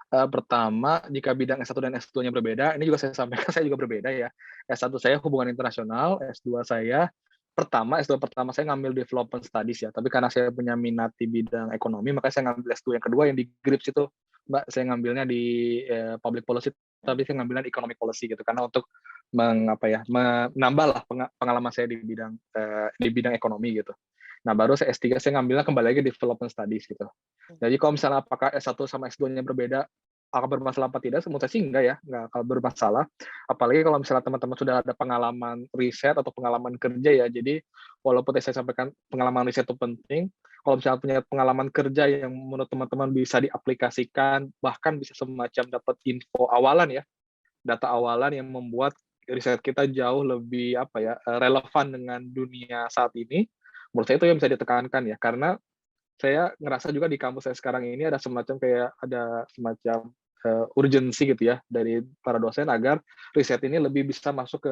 Pertama, jika bidang S1 dan S2-nya berbeda, ini juga saya sampaikan, saya juga berbeda ya. S1 saya hubungan internasional, S2 saya S2 pertama saya ngambil development studies ya. Tapi karena saya punya minat di bidang ekonomi, makanya saya ngambil S2 yang kedua yang di GRIPS itu, Mbak, saya ngambilnya di public policy, tapi saya ngambilnya di economic policy gitu. Karena untuk menambah lah pengalaman saya di bidang ekonomi gitu. Nah, baru saya S3 saya ngambilnya kembali lagi development studies gitu. Jadi kalau misalnya apakah S1 sama S2-nya berbeda, akan bermasalah apa tidak? Menurut saya sih enggak ya, enggak akan bermasalah. Apalagi kalau misalnya teman-teman sudah ada pengalaman riset atau pengalaman kerja ya. Jadi walaupun saya sampaikan pengalaman riset itu penting, kalau misalnya punya pengalaman kerja yang menurut teman-teman bisa diaplikasikan, bahkan bisa semacam dapat info awalan ya, data awalan yang membuat riset kita jauh lebih relevan dengan dunia saat ini. Menurut saya itu yang bisa ditekankan ya, karena saya ngerasa juga di kampus saya sekarang ini ada semacam urgensi gitu ya dari para dosen agar riset ini lebih bisa masuk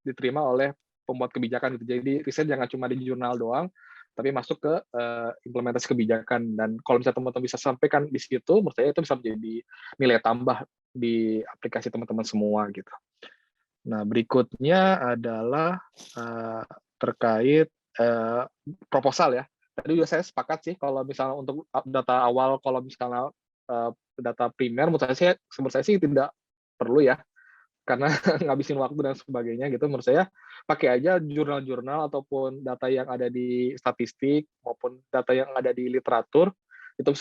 diterima oleh pembuat kebijakan gitu. Jadi riset jangan cuma di jurnal doang, tapi masuk ke implementasi kebijakan. Dan kalau misalnya teman-teman bisa sampaikan di situ, menurut saya itu bisa menjadi nilai tambah di aplikasi teman-teman semua gitu. Nah, berikutnya adalah terkait proposal ya. Tadi juga saya sepakat sih kalau misalnya untuk data awal, kalau misalnya data primer, menurut saya sih tidak perlu ya, karena ngabisin waktu dan sebagainya gitu. Menurut saya pakai aja jurnal-jurnal ataupun data yang ada di statistik maupun data yang ada di literatur, itu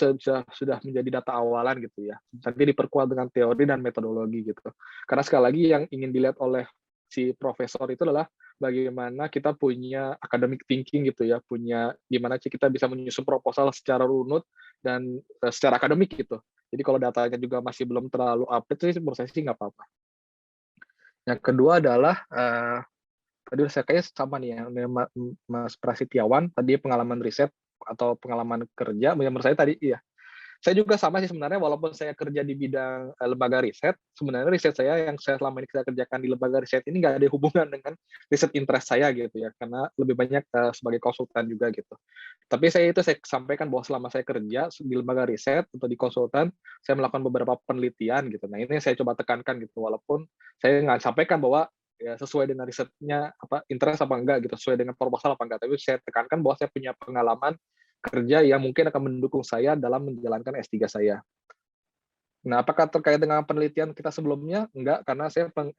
sudah menjadi data awalan gitu ya. Nanti diperkuat dengan teori dan metodologi gitu. Karena sekali lagi yang ingin dilihat oleh si profesor itu adalah bagaimana kita punya academic thinking gitu ya, punya gimana sih kita bisa menyusun proposal secara runut dan secara akademik gitu. Jadi kalau datanya juga masih belum terlalu update sih, menurut saya sih nggak apa-apa. Yang kedua adalah tadi saya kayaknya sama nih yang Mas Prasetyawan tadi pengalaman riset atau pengalaman kerja. Menurut saya tadi iya. Saya juga sama sih sebenarnya, walaupun saya kerja di bidang lembaga riset, sebenarnya riset saya yang saya selama ini saya kerjakan di lembaga riset ini nggak ada hubungan dengan riset interest saya gitu ya, karena lebih banyak sebagai konsultan juga gitu. Tapi saya sampaikan bahwa selama saya kerja di lembaga riset atau di konsultan, saya melakukan beberapa penelitian gitu. Nah ini saya coba tekankan gitu, walaupun saya nggak sampaikan bahwa ya sesuai dengan risetnya interest apa enggak gitu, sesuai dengan proposal apa enggak, tapi saya tekankan bahwa saya punya pengalaman kerja yang mungkin akan mendukung saya dalam menjalankan S3 saya. Nah, apakah terkait dengan penelitian kita sebelumnya? Enggak, karena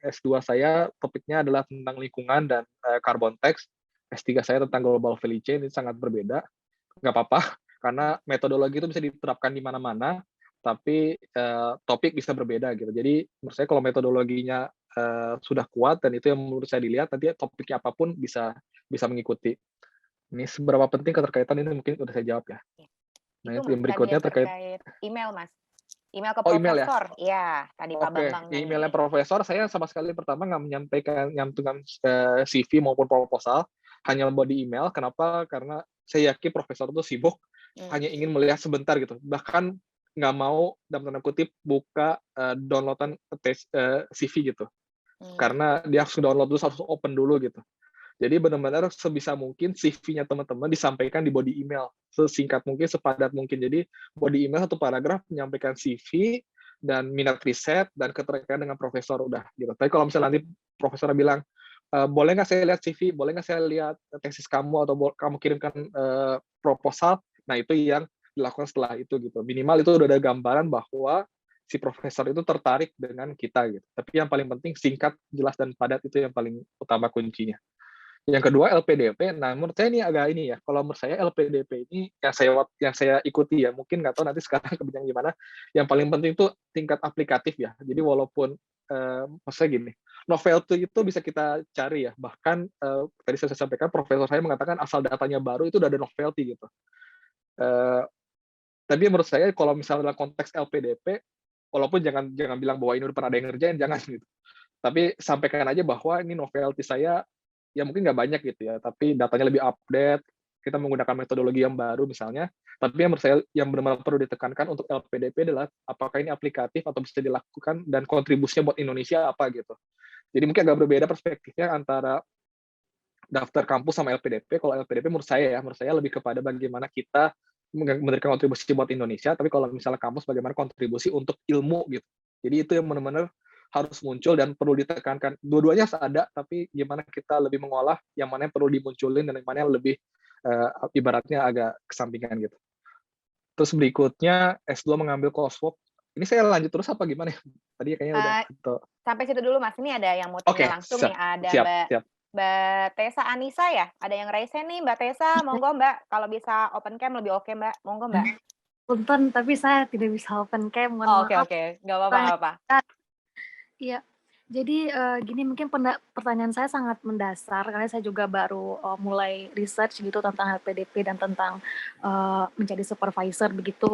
S2 saya topiknya adalah tentang lingkungan dan carbon tax. S3 saya tentang global value chain, ini sangat berbeda. Enggak apa-apa, karena metodologi itu bisa diterapkan di mana-mana, tapi topik bisa berbeda gitu. Jadi menurut saya kalau metodologinya sudah kuat dan itu yang menurut saya dilihat, nanti topiknya apapun bisa mengikuti. Ini seberapa penting keterkaitan ini mungkin udah saya jawab ya. Nah, itu yang berikutnya terkait email, Mas. Email ke email ya? profesor. Iya, tadi Pak Bambang. Emailnya profesor, saya sama sekali pertama nggak menyampaikan nyantungan CV maupun proposal. hanya body email. Kenapa? Karena saya yakin profesor itu sibuk, hanya ingin melihat sebentar gitu. Bahkan nggak mau dalam tanda kutip buka downloadan CV gitu. Karena dia harus download dulu, harus open dulu gitu. Jadi benar-benar sebisa mungkin CV-nya teman-teman disampaikan di body email, sesingkat mungkin, sepadat mungkin. Jadi body email satu paragraf menyampaikan CV dan minat riset dan keterkaitan dengan profesor, udah gitu. Tapi kalau misalnya nanti profesor bilang, boleh nggak saya lihat CV, boleh nggak saya lihat tesis kamu, atau kamu kirimkan proposal, nah itu yang dilakukan setelah itu gitu. Minimal itu udah ada gambaran bahwa si profesor itu tertarik dengan kita gitu. Tapi yang paling penting singkat, jelas, dan padat, itu yang paling utama kuncinya. Yang kedua LPDP. Nah, menurut saya ini agak ini ya. Kalau menurut saya LPDP ini yang saya ikuti ya. Mungkin nggak tahu nanti sekarang kebijakan gimana. Yang paling penting itu tingkat aplikatif ya. Jadi walaupun maksudnya gini, novelty itu bisa kita cari ya. Bahkan tadi saya sampaikan, profesor saya mengatakan asal datanya baru itu udah ada novelty gitu. Tapi menurut saya kalau misalnya dalam konteks LPDP, walaupun jangan bilang bahwa ini udah pernah ada yang ngerjain, jangan gitu. Tapi sampaikan aja bahwa ini novelty saya ya mungkin nggak banyak gitu ya, tapi datanya lebih update, kita menggunakan metodologi yang baru misalnya. Tapi yang menurut saya yang benar-benar perlu ditekankan untuk LPDP adalah apakah ini aplikatif atau bisa dilakukan dan kontribusinya buat Indonesia apa gitu. Jadi mungkin agak berbeda perspektifnya antara daftar kampus sama LPDP. Kalau LPDP menurut saya lebih kepada bagaimana kita memberikan kontribusi buat Indonesia, tapi kalau misalnya kampus bagaimana kontribusi untuk ilmu gitu. Jadi itu yang benar-benar harus muncul dan perlu ditekankan. Dua-duanya ada, tapi gimana kita lebih mengolah yang mana yang perlu dimunculin dan yang mana yang lebih ibaratnya agak kesampingan gitu. Terus berikutnya S2 mengambil coursework. Ini saya lanjut terus apa gimana? Tadi kayaknya udah. Sampai situ dulu Mas. Ini ada yang mau tanya langsung nih. Ada Mbak Tessa Anissa ya? Ada yang raise nih Mbak Tessa. Monggo Mbak, kalau bisa open cam lebih oke Mbak. Monggo Mbak. Punten, tapi saya tidak bisa open cam. Oke. Nggak apa-apa. Iya, jadi gini, mungkin pertanyaan saya sangat mendasar karena saya juga baru mulai research gitu tentang LPDP dan tentang menjadi supervisor begitu,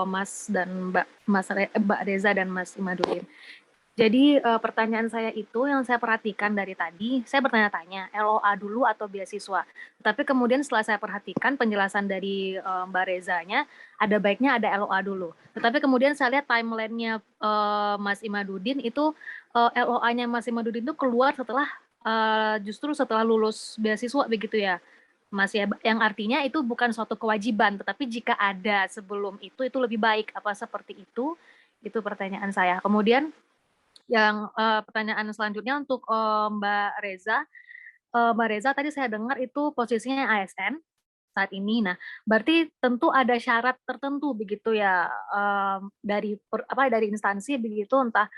Mas dan Mbak Reza dan Mas Imaduddin. Jadi pertanyaan saya itu yang saya perhatikan dari tadi, saya bertanya-tanya LOA dulu atau beasiswa. Tapi kemudian setelah saya perhatikan penjelasan dari Mbak Rezanya, ada baiknya ada LOA dulu. Tetapi kemudian saya lihat timeline-nya Mas Imaduddin itu, LOA-nya Mas Imaduddin itu keluar setelah justru setelah lulus beasiswa begitu ya, Mas ya, yang artinya itu bukan suatu kewajiban, tetapi jika ada sebelum itu lebih baik. Apa seperti itu? Itu pertanyaan saya. Kemudian yang pertanyaan selanjutnya untuk Mbak Reza. Mbak Reza tadi saya dengar itu posisinya ASN saat ini. Nah, berarti tentu ada syarat tertentu begitu ya, dari instansi begitu, entah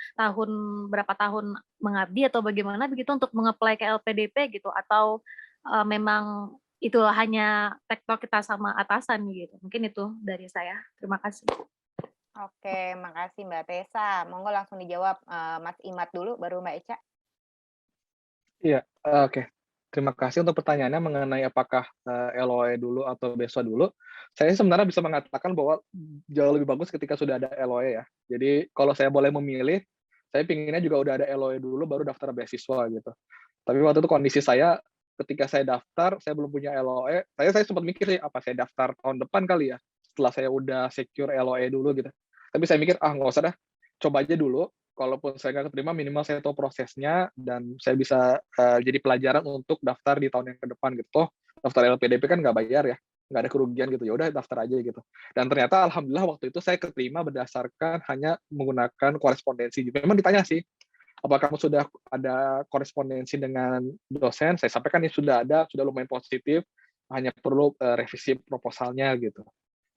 berapa tahun mengabdi atau bagaimana begitu untuk mengapply ke LPDP gitu, atau memang itu hanya tektok kita sama atasan gitu. Mungkin itu dari saya. Terima kasih. Oke, makasih Mbak Tessa. Monggo langsung dijawab Mas Imad dulu, baru Mbak Eca. Iya, oke. Terima kasih untuk pertanyaannya mengenai apakah LOE dulu atau beasiswa dulu. Saya sebenarnya bisa mengatakan bahwa jauh lebih bagus ketika sudah ada LOE ya. Jadi kalau saya boleh memilih, saya pinginnya juga udah ada LOE dulu baru daftar beasiswa gitu. Tapi waktu itu kondisi saya ketika saya daftar, saya belum punya LOE. Saya sempat mikir sih, apa saya daftar tahun depan kali ya, setelah saya udah secure LOE dulu gitu. Tapi saya mikir, nggak usah dah, coba aja dulu. Kalaupun saya nggak keterima, minimal saya tahu prosesnya, dan saya bisa jadi pelajaran untuk daftar di tahun yang ke depan gitu. Toh, daftar LPDP kan nggak bayar ya, nggak ada kerugian gitu. Ya udah daftar aja gitu. Dan ternyata alhamdulillah waktu itu saya keterima berdasarkan hanya menggunakan korespondensi. Memang ditanya sih, apakah kamu sudah ada korespondensi dengan dosen? Saya sampaikan ini sudah ada, sudah lumayan positif, hanya perlu revisi proposalnya gitu.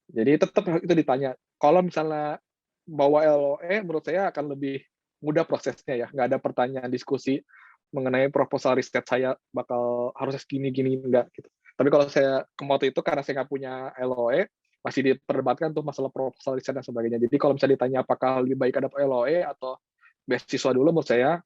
Jadi tetap itu ditanya. Kalau misalnya bawa LOE, menurut saya akan lebih mudah prosesnya ya. Nggak ada pertanyaan diskusi mengenai proposal riset saya bakal harus gini-gini, enggak gitu. Tapi kalau saya waktu itu karena saya nggak punya LOE, masih diperdebatkan tuh masalah proposal riset dan sebagainya. Jadi kalau misalnya ditanya apakah lebih baik ada LOE atau beasiswa dulu, menurut saya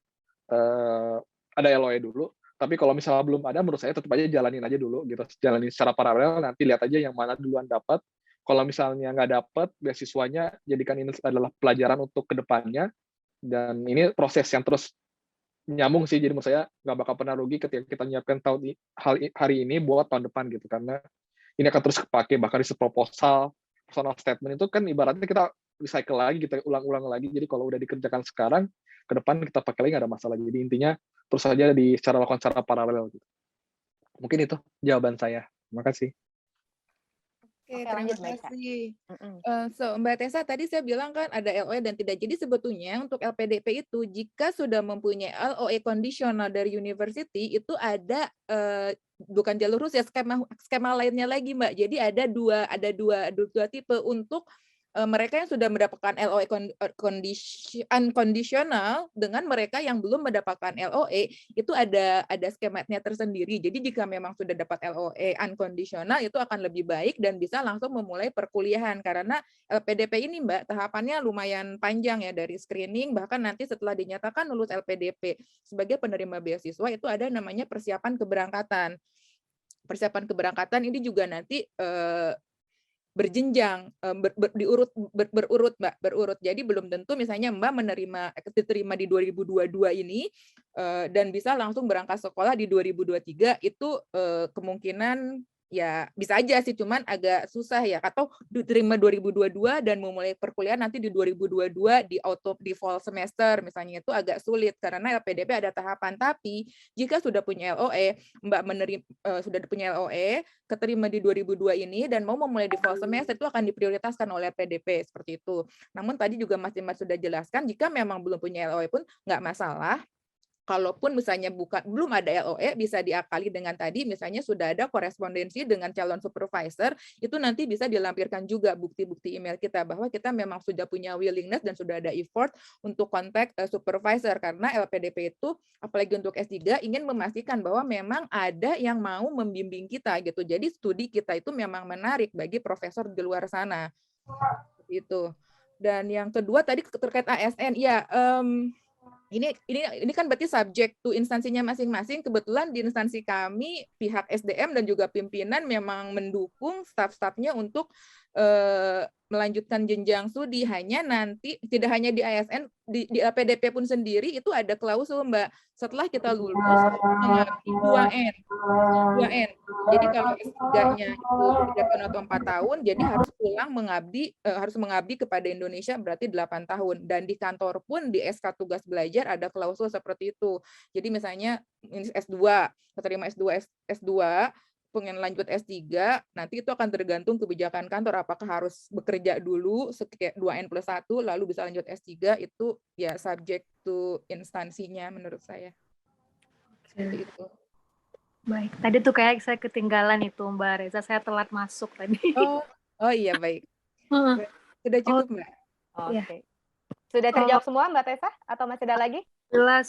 ada LOE dulu. Tapi kalau misalnya belum ada, menurut saya tetap aja jalanin aja dulu gitu. Jalanin secara paralel, nanti lihat aja yang mana duluan dapat. Kalau misalnya nggak dapat beasiswanya, jadikan ini adalah pelajaran untuk kedepannya. Dan ini proses yang terus nyambung sih. Jadi menurut saya nggak bakal pernah rugi ketika kita nyiapkan hari ini buat tahun depan gitu, karena ini akan terus kepake. Bahkan di proposal, personal statement itu kan ibaratnya kita recycle lagi, kita ulang-ulang lagi. Jadi kalau udah dikerjakan sekarang, ke depan kita pakai lagi nggak ada masalah. Jadi intinya terus saja lakukan secara paralel gitu. Mungkin itu jawaban saya. Terima kasih. Oke, Oke, terima lanjut, Mbak Eca. kasih. Mm-mm. Mbak Tessa, tadi saya bilang kan ada LOE dan tidak. Jadi sebetulnya untuk LPDP itu, jika sudah mempunyai LOE kondisional dari university, itu ada bukan jalur khusus ya, skema lainnya lagi, Mbak. Jadi ada dua tipe untuk mereka yang sudah mendapatkan LOE unconditional dengan mereka yang belum mendapatkan LOE, itu ada skemanya tersendiri. Jadi jika memang sudah dapat LOE unconditional, itu akan lebih baik dan bisa langsung memulai perkuliahan, karena LPDP ini, Mbak, tahapannya lumayan panjang ya, dari screening, bahkan nanti setelah dinyatakan lulus LPDP sebagai penerima beasiswa, itu ada namanya persiapan keberangkatan. Persiapan keberangkatan ini juga nanti berjenjang, berurut, Mbak, berurut. Jadi belum tentu misalnya Mbak diterima di 2022 ini dan bisa langsung berangkat sekolah di 2023, itu kemungkinan ya bisa aja sih, cuman agak susah ya. Atau diterima 2022 dan memulai perkuliahan nanti di 2022 di fall semester misalnya, itu agak sulit karena LPDP ada tahapan. Tapi jika sudah punya LOE, Mbak sudah punya LOE, keterima di 2002 ini dan mau memulai di fall semester, itu akan diprioritaskan oleh LPDP seperti itu. Namun tadi juga Mas Dimas sudah jelaskan, jika memang belum punya LOE pun nggak masalah. Kalaupun misalnya belum ada LOE, bisa diakali dengan tadi misalnya sudah ada korespondensi dengan calon supervisor, itu nanti bisa dilampirkan juga bukti-bukti email kita bahwa kita memang sudah punya willingness dan sudah ada effort untuk kontak supervisor, karena LPDP itu apalagi untuk S3 ingin memastikan bahwa memang ada yang mau membimbing kita gitu. Jadi studi kita itu memang menarik bagi profesor di luar sana. Itu. Dan yang kedua tadi terkait ASN, ya ini kan berarti subject to instansinya masing-masing. Kebetulan di instansi kami pihak SDM dan juga pimpinan memang mendukung staf-stafnya untuk melanjutkan jenjang studi. Hanya nanti tidak hanya di ASN, di LPDP pun sendiri itu ada klausul, Mbak. Setelah kita lulus mengabdi 2N. Jadi kalau S3-nya itu 3 tahun atau 4 tahun, jadi harus pulang harus mengabdi kepada Indonesia berarti 8 tahun. Dan di kantor pun di SK tugas belajar ada klausul seperti itu. Jadi misalnya S2, keterima S2, pengen lanjut S3, nanti itu akan tergantung kebijakan kantor, apakah harus bekerja dulu 2N+1 lalu bisa lanjut S3, itu ya subject to instansinya menurut saya. Seperti itu. Baik, tadi tuh kayak saya ketinggalan itu Mbak Reza, saya telat masuk tadi. Oh iya, baik. Sudah cukup, Mbak? Oke. Ya. Sudah terjawab semua, Mbak Tessa? Atau masih ada lagi?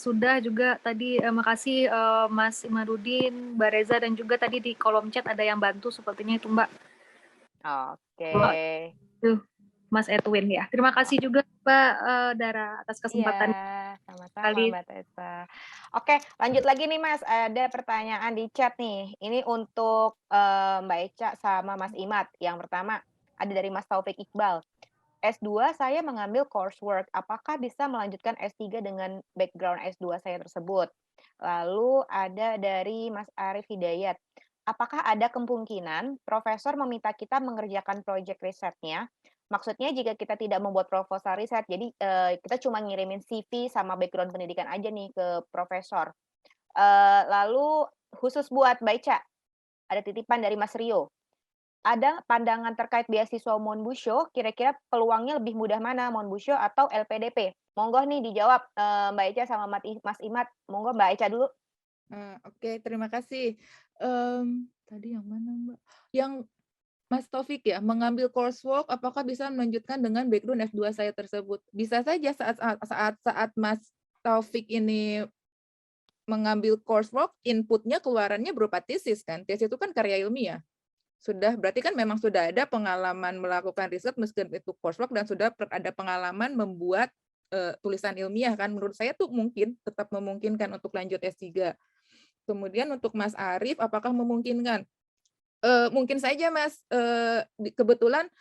Sudah juga tadi, makasih Mas Imarudin, Mbak Reza, dan juga tadi di kolom chat ada yang bantu sepertinya itu, Mbak. Oke. Mas Edwin ya. Terima kasih juga Mbak Dara atas kesempatan. Iya, sama-sama Mbak Tessa. Oke, lanjut lagi nih Mas. Ada pertanyaan di chat nih. Ini untuk Mbak Eca sama Mas Imad. Yang pertama ada dari Mas Taufik Iqbal. S2 saya mengambil coursework. Apakah bisa melanjutkan S3 dengan background S2 saya tersebut? Lalu ada dari Mas Arif Hidayat. Apakah ada kemungkinan profesor meminta kita mengerjakan proyek risetnya? Maksudnya jika kita tidak membuat proposal riset, jadi kita cuma ngirimin CV sama background pendidikan aja nih ke profesor. Lalu khusus buat Baica, ada titipan dari Mas Rio. Ada pandangan terkait beasiswa Monbusho, kira-kira peluangnya lebih mudah mana, Monbusho atau LPDP? Monggo nih dijawab Mbak Eca sama Mas Imad. Monggo Mbak Eca dulu. Oke, terima kasih. Tadi yang mana, Mbak? Yang Mas Taufik ya, mengambil coursework, apakah bisa melanjutkan dengan background S2 saya tersebut? Bisa saja saat Mas Taufik ini mengambil coursework, inputnya keluarannya berupa tesis kan? Tesis itu kan karya ilmiah. Berarti kan memang sudah ada pengalaman melakukan riset meskipun itu coursework dan sudah ada pengalaman membuat tulisan ilmiah kan? Menurut saya tuh tetap memungkinkan untuk lanjut S3. Kemudian untuk Mas Arif, apakah memungkinkan? Mungkin saja Mas, kebetulan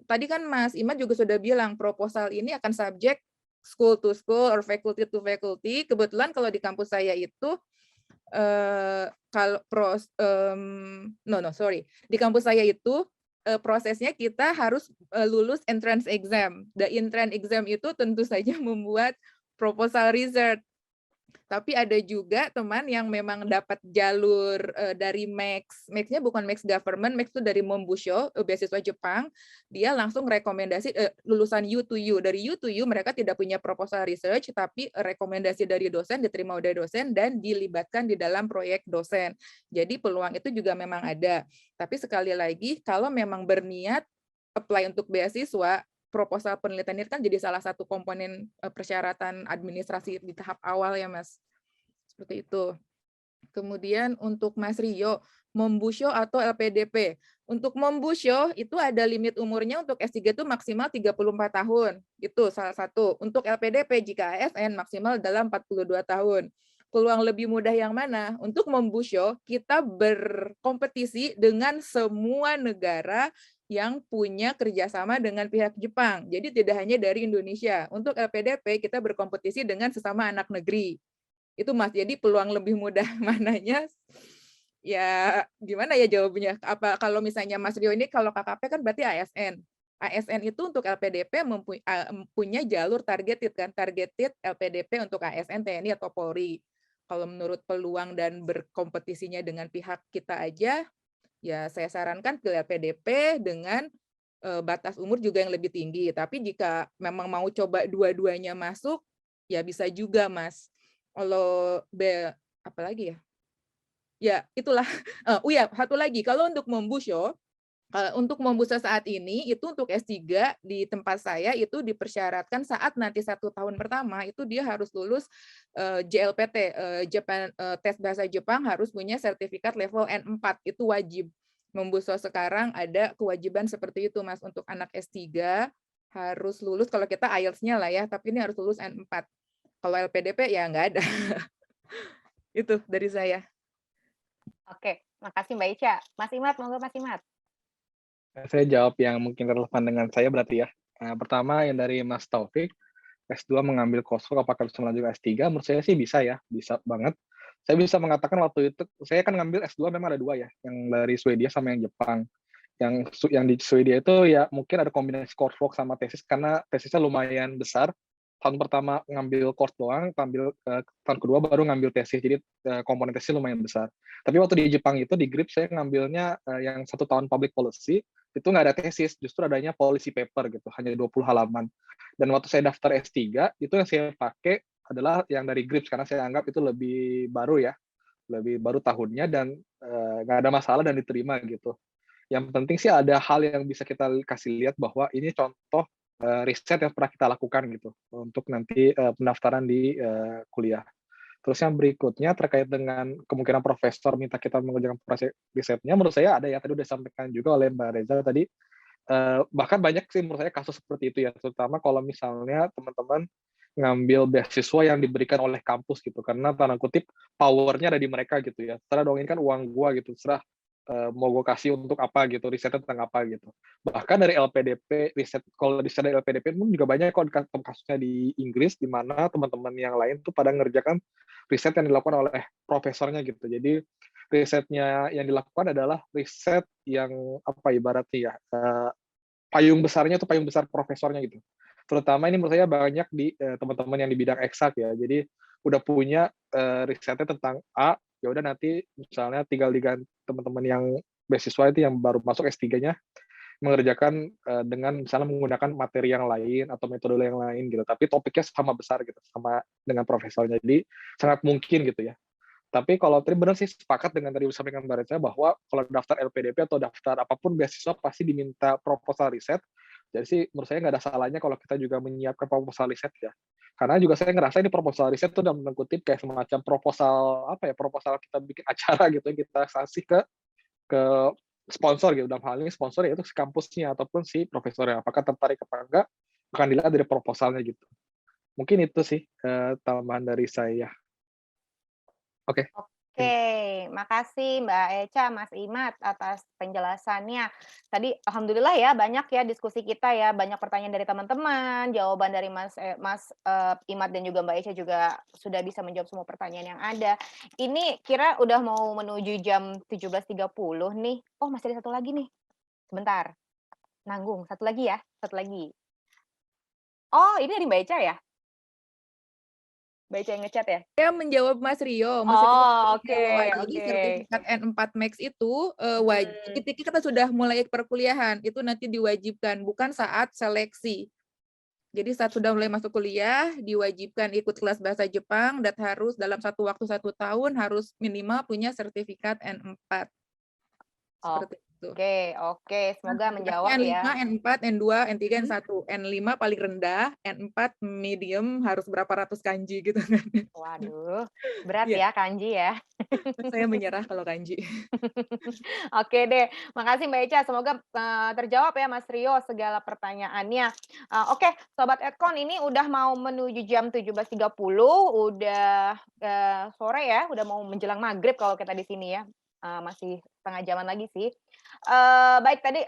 tadi kan Mas Imad juga sudah bilang proposal ini akan subject school to school or faculty to faculty. Kebetulan kalau di kampus saya itu kalau di kampus saya itu prosesnya kita harus lulus entrance exam. The entrance exam itu tentu saja membuat proposal research. Tapi ada juga teman yang memang dapat jalur dari Max. Max-nya bukan Max Government, Max itu dari Mombusho, beasiswa Jepang. Dia langsung rekomendasi lulusan U2U. Dari U2U mereka tidak punya proposal research, tapi rekomendasi dari dosen, diterima dari dosen, dan dilibatkan di dalam proyek dosen. Jadi peluang itu juga memang ada. Tapi sekali lagi, kalau memang berniat apply untuk beasiswa, proposal penelitian ini kan jadi salah satu komponen persyaratan administrasi di tahap awal ya Mas. Seperti itu. Kemudian untuk Mas Rio, Mombusho atau LPDP. Untuk Mombusho itu ada limit umurnya untuk S3 itu maksimal 34 tahun. Itu salah satu. Untuk LPDP jika ASN maksimal dalam 42 tahun. Peluang lebih mudah yang mana? Untuk Mombusho kita berkompetisi dengan semua negara yang punya kerjasama dengan pihak Jepang. Jadi tidak hanya dari Indonesia. Untuk LPDP kita berkompetisi dengan sesama anak negeri. Itu Mas, jadi peluang lebih mudah mananya? Ya gimana ya jawabnya? Apa kalau misalnya Mas Rio ini kalau KKP kan berarti ASN. ASN itu untuk LPDP punya jalur targeted kan, targeted LPDP untuk ASN, TNI atau Polri. Kalau menurut peluang dan berkompetisinya dengan pihak kita aja, ya saya sarankan ke LPDP dengan batas umur juga yang lebih tinggi. Tapi jika memang mau coba dua-duanya masuk, ya bisa juga Mas. Kalau apa lagi ya? Ya itulah. Oh ya, satu lagi. Kalau untuk Mombusho saat ini itu untuk S3 di tempat saya itu dipersyaratkan saat nanti 1 tahun pertama itu dia harus lulus JLPT, tes bahasa Jepang harus punya sertifikat level N4, itu wajib. Mombusho sekarang ada kewajiban seperti itu Mas, untuk anak S3 harus lulus, kalau kita IELTS-nya lah ya, tapi ini harus lulus N4. Kalau LPDP ya nggak ada. Itu dari saya. Oke, makasih Mbak Ica. Mas Imad, monggo Mas Imad. Saya jawab yang mungkin relevan dengan saya berarti ya. Pertama yang dari Mas Taufik, S2 mengambil coursework apakah bisa melanjutkan S3? Menurut saya sih bisa ya, bisa banget. Saya bisa mengatakan waktu itu, saya kan ngambil S2 memang ada 2 ya, yang dari Swedia sama yang Jepang. Yang di Swedia itu ya mungkin ada kombinasi coursework sama tesis, karena tesisnya lumayan besar. Tahun pertama ngambil course doang, tahun kedua baru ngambil tesis, jadi komponen tesis lumayan besar. Tapi waktu di Jepang itu, di GRIP saya ngambilnya yang 1 tahun public policy, itu nggak ada tesis, justru adanya policy paper gitu, hanya 20 halaman. Dan waktu saya daftar S3, itu yang saya pakai adalah yang dari GRIP, karena saya anggap itu lebih baru ya, lebih baru tahunnya, dan nggak ada masalah dan diterima gitu. Yang penting sih ada hal yang bisa kita kasih lihat bahwa ini contoh riset yang pernah kita lakukan gitu untuk nanti pendaftaran di kuliah. Terus yang berikutnya terkait dengan kemungkinan profesor minta kita mengerjakan proses risetnya, menurut saya ada ya, tadi udah disampaikan juga oleh Mbak Reza tadi, bahkan banyak sih menurut saya kasus seperti itu ya, terutama kalau misalnya teman-teman ngambil beasiswa yang diberikan oleh kampus gitu, karena tanda kutip powernya ada di mereka gitu ya, serah dong ini kan uang gua gitu, serah mau gue kasih untuk apa gitu, risetnya tentang apa gitu. Bahkan dari LPDP, riset kalau riset dari LPDP pun juga banyak kok kasusnya di Inggris, di mana teman-teman yang lain tuh pada ngerjakan riset yang dilakukan oleh profesornya gitu. Jadi risetnya yang dilakukan adalah riset yang apa ibaratnya ya, payung besarnya tuh payung besar profesornya gitu. Terutama ini menurut saya banyak di teman-teman yang di bidang eksak ya. Jadi udah punya risetnya tentang A, ya udah nanti misalnya tinggal diganti teman-teman yang beasiswa itu yang baru masuk S3-nya mengerjakan dengan misalnya menggunakan materi yang lain atau metode yang lain gitu, tapi topiknya sama besar gitu, sama dengan profesornya, jadi sangat mungkin gitu ya. Tapi kalau tadi benar sih, sepakat dengan tadi disampaikan Mbak Reca bahwa kalau daftar LPDP atau daftar apapun beasiswa pasti diminta proposal riset. Jadi sih menurut saya nggak ada salahnya kalau kita juga menyiapkan proposal riset ya. Karena juga saya ngerasa ini proposal riset itu dalam kutip kayak semacam proposal apa ya, proposal kita bikin acara gitu, kita kasih ke sponsor gitu. Dalam hal ini sponsor ya itu si kampusnya ataupun si profesornya. Apakah tertarik apa enggak akan dilihat dari proposalnya gitu. Mungkin itu sih tambahan dari saya. Oke. Oke, makasih Mbak Echa, Mas Imad atas penjelasannya. Tadi alhamdulillah ya banyak ya diskusi kita ya, banyak pertanyaan dari teman-teman, jawaban dari Imad dan juga Mbak Echa juga sudah bisa menjawab semua pertanyaan yang ada. Ini kira udah mau menuju jam 17.30 nih. Oh, masih ada satu lagi nih. Sebentar. Nanggung, satu lagi ya, satu lagi. Oh, ini dari Mbak Echa ya? Mbak Echa yang ngechat ya? Saya menjawab Mas Rio, meskipun Oh, oke, jadi oke. sertifikat N4 Max itu wajib ketika kita sudah mulai perkuliahan, itu nanti diwajibkan, bukan saat seleksi. Jadi saat sudah mulai masuk kuliah, diwajibkan ikut kelas bahasa Jepang dan harus dalam waktu 1 tahun harus minimal punya sertifikat N4. Seperti itu. Oke, semoga menjawab N5, ya. N4, N2, N3, N1. N5 paling rendah, N4 medium harus berapa ratus kanji gitu kan. Waduh, berat Iya. ya kanji ya. Saya menyerah kalau kanji. Oke deh, makasih Mbak Echa. Semoga terjawab ya Mas Rio segala pertanyaannya. Oke, Sobat Edcon ini udah mau menuju jam 17.30, udah sore ya, udah mau menjelang maghrib kalau kita di sini ya. Masih setengah jaman lagi sih. Baik, tadi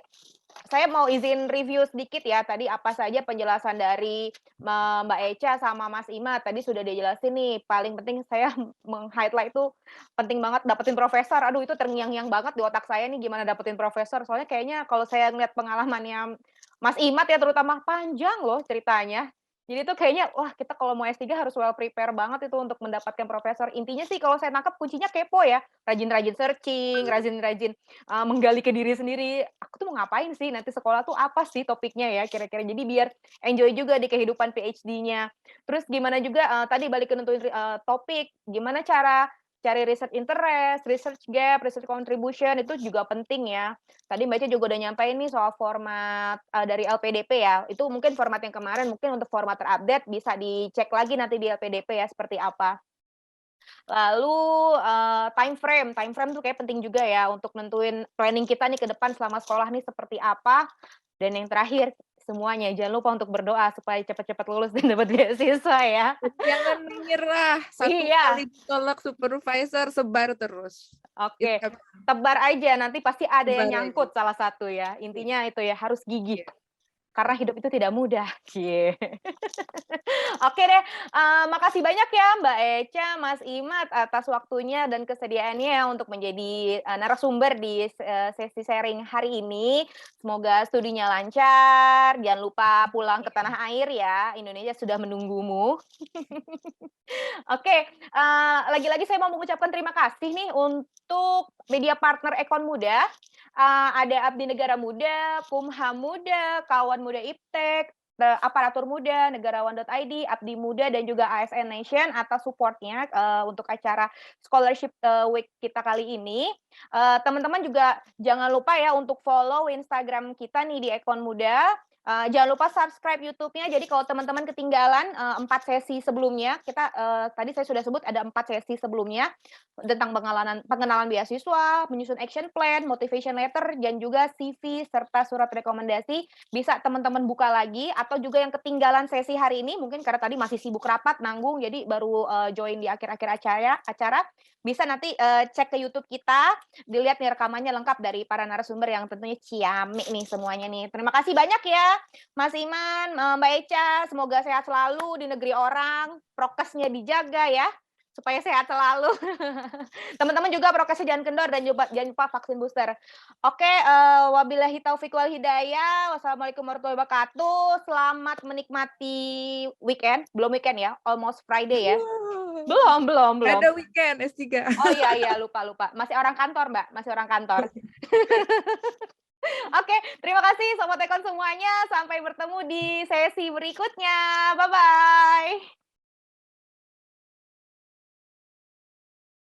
saya mau izin review sedikit ya, tadi apa saja penjelasan dari Mbak Echa sama Mas Imad. Tadi sudah dijelasin nih, paling penting saya meng-highlight itu penting banget dapetin profesor. Aduh, itu terngiang-ngiang banget di otak saya nih gimana dapetin profesor. Soalnya kayaknya kalau saya ngeliat pengalamannya Mas Imad ya terutama panjang loh ceritanya. Jadi itu kayaknya wah kita kalau mau S3 harus well prepare banget itu untuk mendapatkan profesor. Intinya sih kalau saya nangkep kuncinya kepo ya. Rajin-rajin searching, rajin-rajin menggali ke diri sendiri. Aku tuh mau ngapain sih nanti sekolah tuh apa sih topiknya ya kira-kira. Jadi biar enjoy juga di kehidupan PhD-nya. Terus gimana juga tadi balik ke nentuin topik, gimana cara cari research interest, research gap, research contribution itu juga penting ya. Tadi Mbak Cia juga udah nyampein nih soal format dari LPDP ya. Itu mungkin format yang kemarin, mungkin untuk format terupdate bisa dicek lagi nanti di LPDP ya seperti apa. Lalu time frame tuh kayak penting juga ya untuk nentuin planning kita nih ke depan selama sekolah nih seperti apa. Dan yang terakhir semuanya jangan lupa untuk berdoa supaya cepat-cepat lulus dan dapat beasiswa ya. Jangan menyerah. Satu Iya. kali ditolak supervisor, sebar terus. Oke, tebar aja nanti pasti ada yang Tebar nyangkut salah satu ya. Intinya itu ya harus gigih. Karena hidup itu tidak mudah. Oke deh, makasih banyak ya Mbak Echa, Mas Imad atas waktunya dan kesediaannya untuk menjadi narasumber di sesi sharing hari ini. Semoga studinya lancar, jangan lupa pulang ke tanah air ya, Indonesia sudah menunggumu. Oke, lagi-lagi saya mau mengucapkan terima kasih nih untuk media partner Ekon Muda. Ada Abdi Negara Muda, Kumham Muda, Kawan Muda Iptek, Aparatur Muda, Negarawan.id, Abdi Muda, dan juga ASN Nation atas supportnya untuk acara Scholarship Week kita kali ini. Teman-teman juga jangan lupa ya untuk follow Instagram kita nih di Ekon Muda. Jangan lupa subscribe YouTube-nya. Jadi kalau teman-teman ketinggalan 4 sesi sebelumnya, kita tadi saya sudah sebut ada 4 sesi sebelumnya tentang pengenalan beasiswa, menyusun action plan, motivation letter, dan juga CV serta surat rekomendasi. Bisa teman-teman buka lagi atau juga yang ketinggalan sesi hari ini mungkin karena tadi masih sibuk rapat nanggung jadi baru join di akhir-akhir acara bisa nanti cek ke YouTube kita, dilihat nih rekamannya lengkap dari para narasumber yang tentunya ciamik nih semuanya nih. Terima kasih banyak ya Mas Iman, Mbak Echa, semoga sehat selalu di negeri orang, prokesnya dijaga ya, supaya sehat selalu. Teman-teman juga prokesnya jangan kendor dan jangan lupa vaksin booster. Oke, wabillahi taufiq wal hidayah. Wassalamualaikum warahmatullahi wabarakatuh. Selamat menikmati weekend, belum weekend ya, almost Friday ya. Belum. Ada weekend S3. Oh iya, lupa. Masih orang kantor, Mbak, masih orang kantor. Oke, terima kasih Sobat Ekon semuanya. Sampai bertemu di sesi berikutnya. Bye-bye.